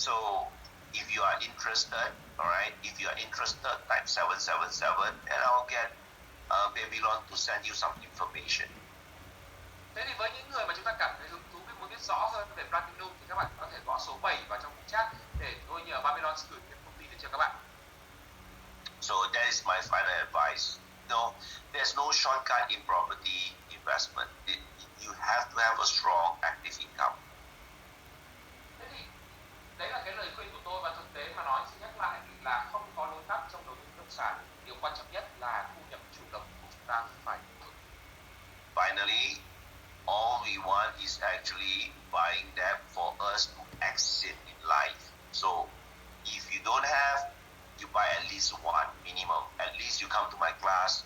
So if you are interested, all right, if you are interested, type 777 and I'll get Babylon to send you some information. Thế thì với những người mà chúng ta cảm thấy hứng thú với muốn biết rõ hơn về Platinum thì các bạn có thể gõ số 7 vào trong chat để tôi nhờ Babylon gửi thêm thông tin đến cho các bạn. So that is my final advice. No, there's no shortcut in property investment. You have to have a strong active income. Thế thì đấy là cái lời khuyên của tôi, và thực tế mà nói, xin nhắc lại là không có lối tắt trong đầu tư bất động sản. Điều quan trọng nhất là thu nhập chủ động của chúng ta phải được. Finally, all we want is actually buying them for us to exit in life. So if you don't have, you buy at least one minimum. At least you come to my class,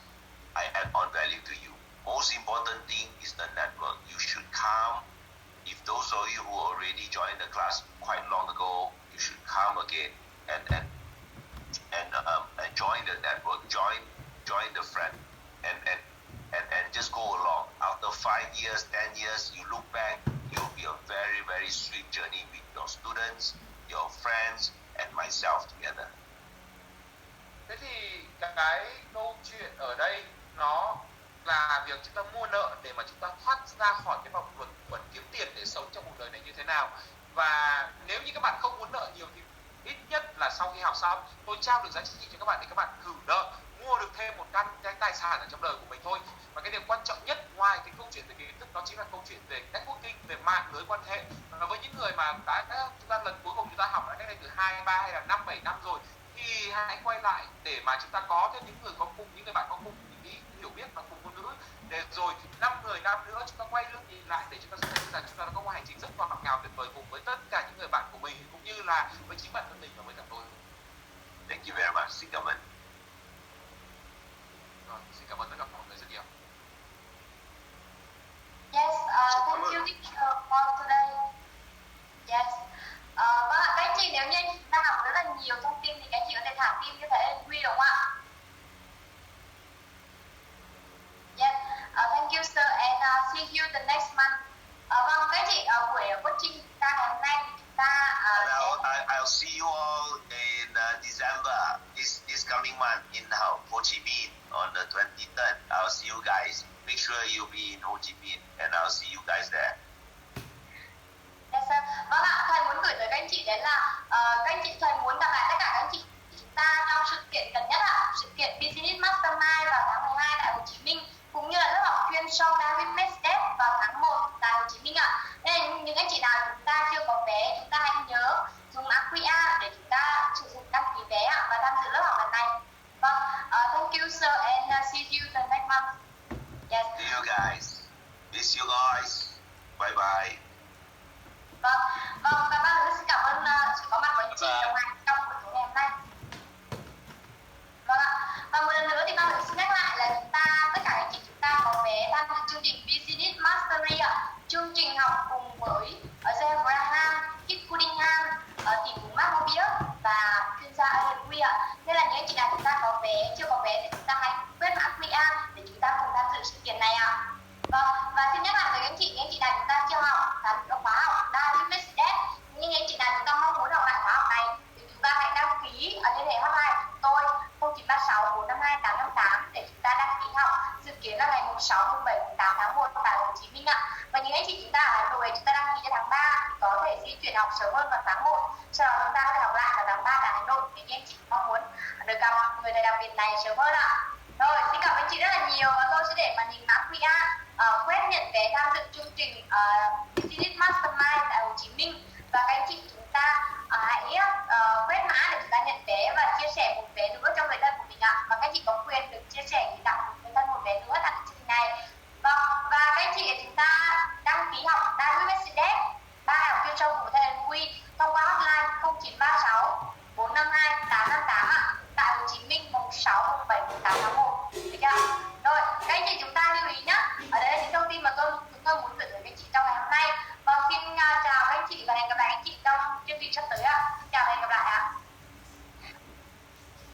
I add on value to you. Most important thing is the network. You should come. If those of you who already joined the class quite long ago, you should come again and join the network, join the friend, and just go along. After 5 years, 10 years, you look back, you'll be a very, very sweet journey with your students, your friends, and myself together. Thế thì cái câu chuyện ở đây nó là việc chúng ta mua nợ để mà chúng ta thoát ra khỏi cái vòng luẩn quẩn kiếm tiền để sống trong cuộc đời này như thế nào. Và nếu như các bạn không muốn nợ nhiều thì ít nhất là sau khi học xong, tôi trao được giá trị cho các bạn để các bạn thử nợ, mua được thêm một căn cái tài sản ở trong đời của mình thôi. Và cái điều quan trọng nhất ngoài cái câu chuyện về kiến thức đó chính là câu chuyện về networking, về mạng lưới quan hệ. Và với những người mà chúng ta lần cuối cùng chúng ta học đã cách đây từ 2, 3 hay là 5, 7 năm rồi, thì hãy quay lại để mà chúng ta có thêm những người có cùng, những người bạn có cùng những ý hiểu biết và cùng ngôn ngữ, để rồi 5, 10 năm nữa chúng ta quay lưng nhìn lại để chúng ta sẽ thấy rằng chúng ta đã có một hành trình rất ngọt ngào tuyệt vời cùng với tất cả những người bạn của mình, cũng như là với chính bản thân mình và với cả tôi. Thank you very much. Xin cảm ơn. Rồi, xin cảm ơn tất cả mọi người rất nhiều. Yes, thank you teacher for today. Yes. Vâng ạ, các anh chị, nếu như anh chị đang học rất là nhiều thông tin thì các anh chị có thể thả tim như thế quy đúng không ạ? Yes, thank you sir and see you the next month. Vâng, các anh chị, buổi coaching chúng ta ngày hôm nay thì chúng ta I'll see you all in December, this coming month in Ho Chi Minh on the 23rd. I'll see you guys. Make sure you'll be in Ho Chi Minh and I'll see you guys there. Yes sir. Vâng ạ, thầy muốn gửi tới các anh chị đấy là các anh chị, thầy muốn gặp lại tất cả các anh chị chúng ta trong sự kiện gần nhất ạ, sự kiện Business Mastermind vào tháng 12 tại Hồ Chí Minh, cũng như là lớp học chuyên sâu David Medstead vào tháng 1 tại Hồ Chí Minh ạ. Nên những anh chị nào chúng ta chưa có vé, chúng ta hãy nhớ dùng mã QR để chúng ta sử dụng đăng ký vé ạ và tham dự lớp học lần này. Vâng, thank you sir and see you the next month. Yes. See you guys. Miss you guys. Bye bye. Vâng, và ba xin cảm ơn sự có mặt của anh chị đồng hành trong buổi tối ngày hôm nay. Vâng ạ, và một lần nữa thì ba xin nhắc lại là tất cả anh chị chúng ta có vé tham dự chương trình Business Mastery ạ, chương trình học cùng với James Graham, Kit Cunningham, tỷ phú Mark Mobius và chuyên gia Adrian ạ. Nên là những anh chị nào chúng ta có vé, chưa có vé thì chúng ta hãy quét mã QR để chúng ta cùng tham dự sự kiện này ạ. Vâng, và xin nhắc lại với những anh chị nào chúng ta chưa học khóa học David Medstead, nhưng anh chị nào chúng ta mong muốn học lại khóa học này thì chúng ta hãy đăng ký ở liên hệ hotline của tôi 0936 452 858 để chúng ta đăng ký học. Dự kiến là ngày 6, 7, 8 tháng 1 tại Hồ Chí Minh ạ. Và những anh chị chúng ta ở Hà Nội chúng ta đăng ký cho tháng 3 thì có thể di chuyển học sớm hơn vào tháng 1, sau đó chúng ta có thể học lại vào tháng 3 tại Hà Nội để những anh chị mong muốn được gặp người thầy đặc biệt này sớm hơn ạ. Rồi, xin cảm ơn anh chị rất là nhiều và tôi sẽ để màn hình mã QR quét nhận vé tham dự chương trình Business Master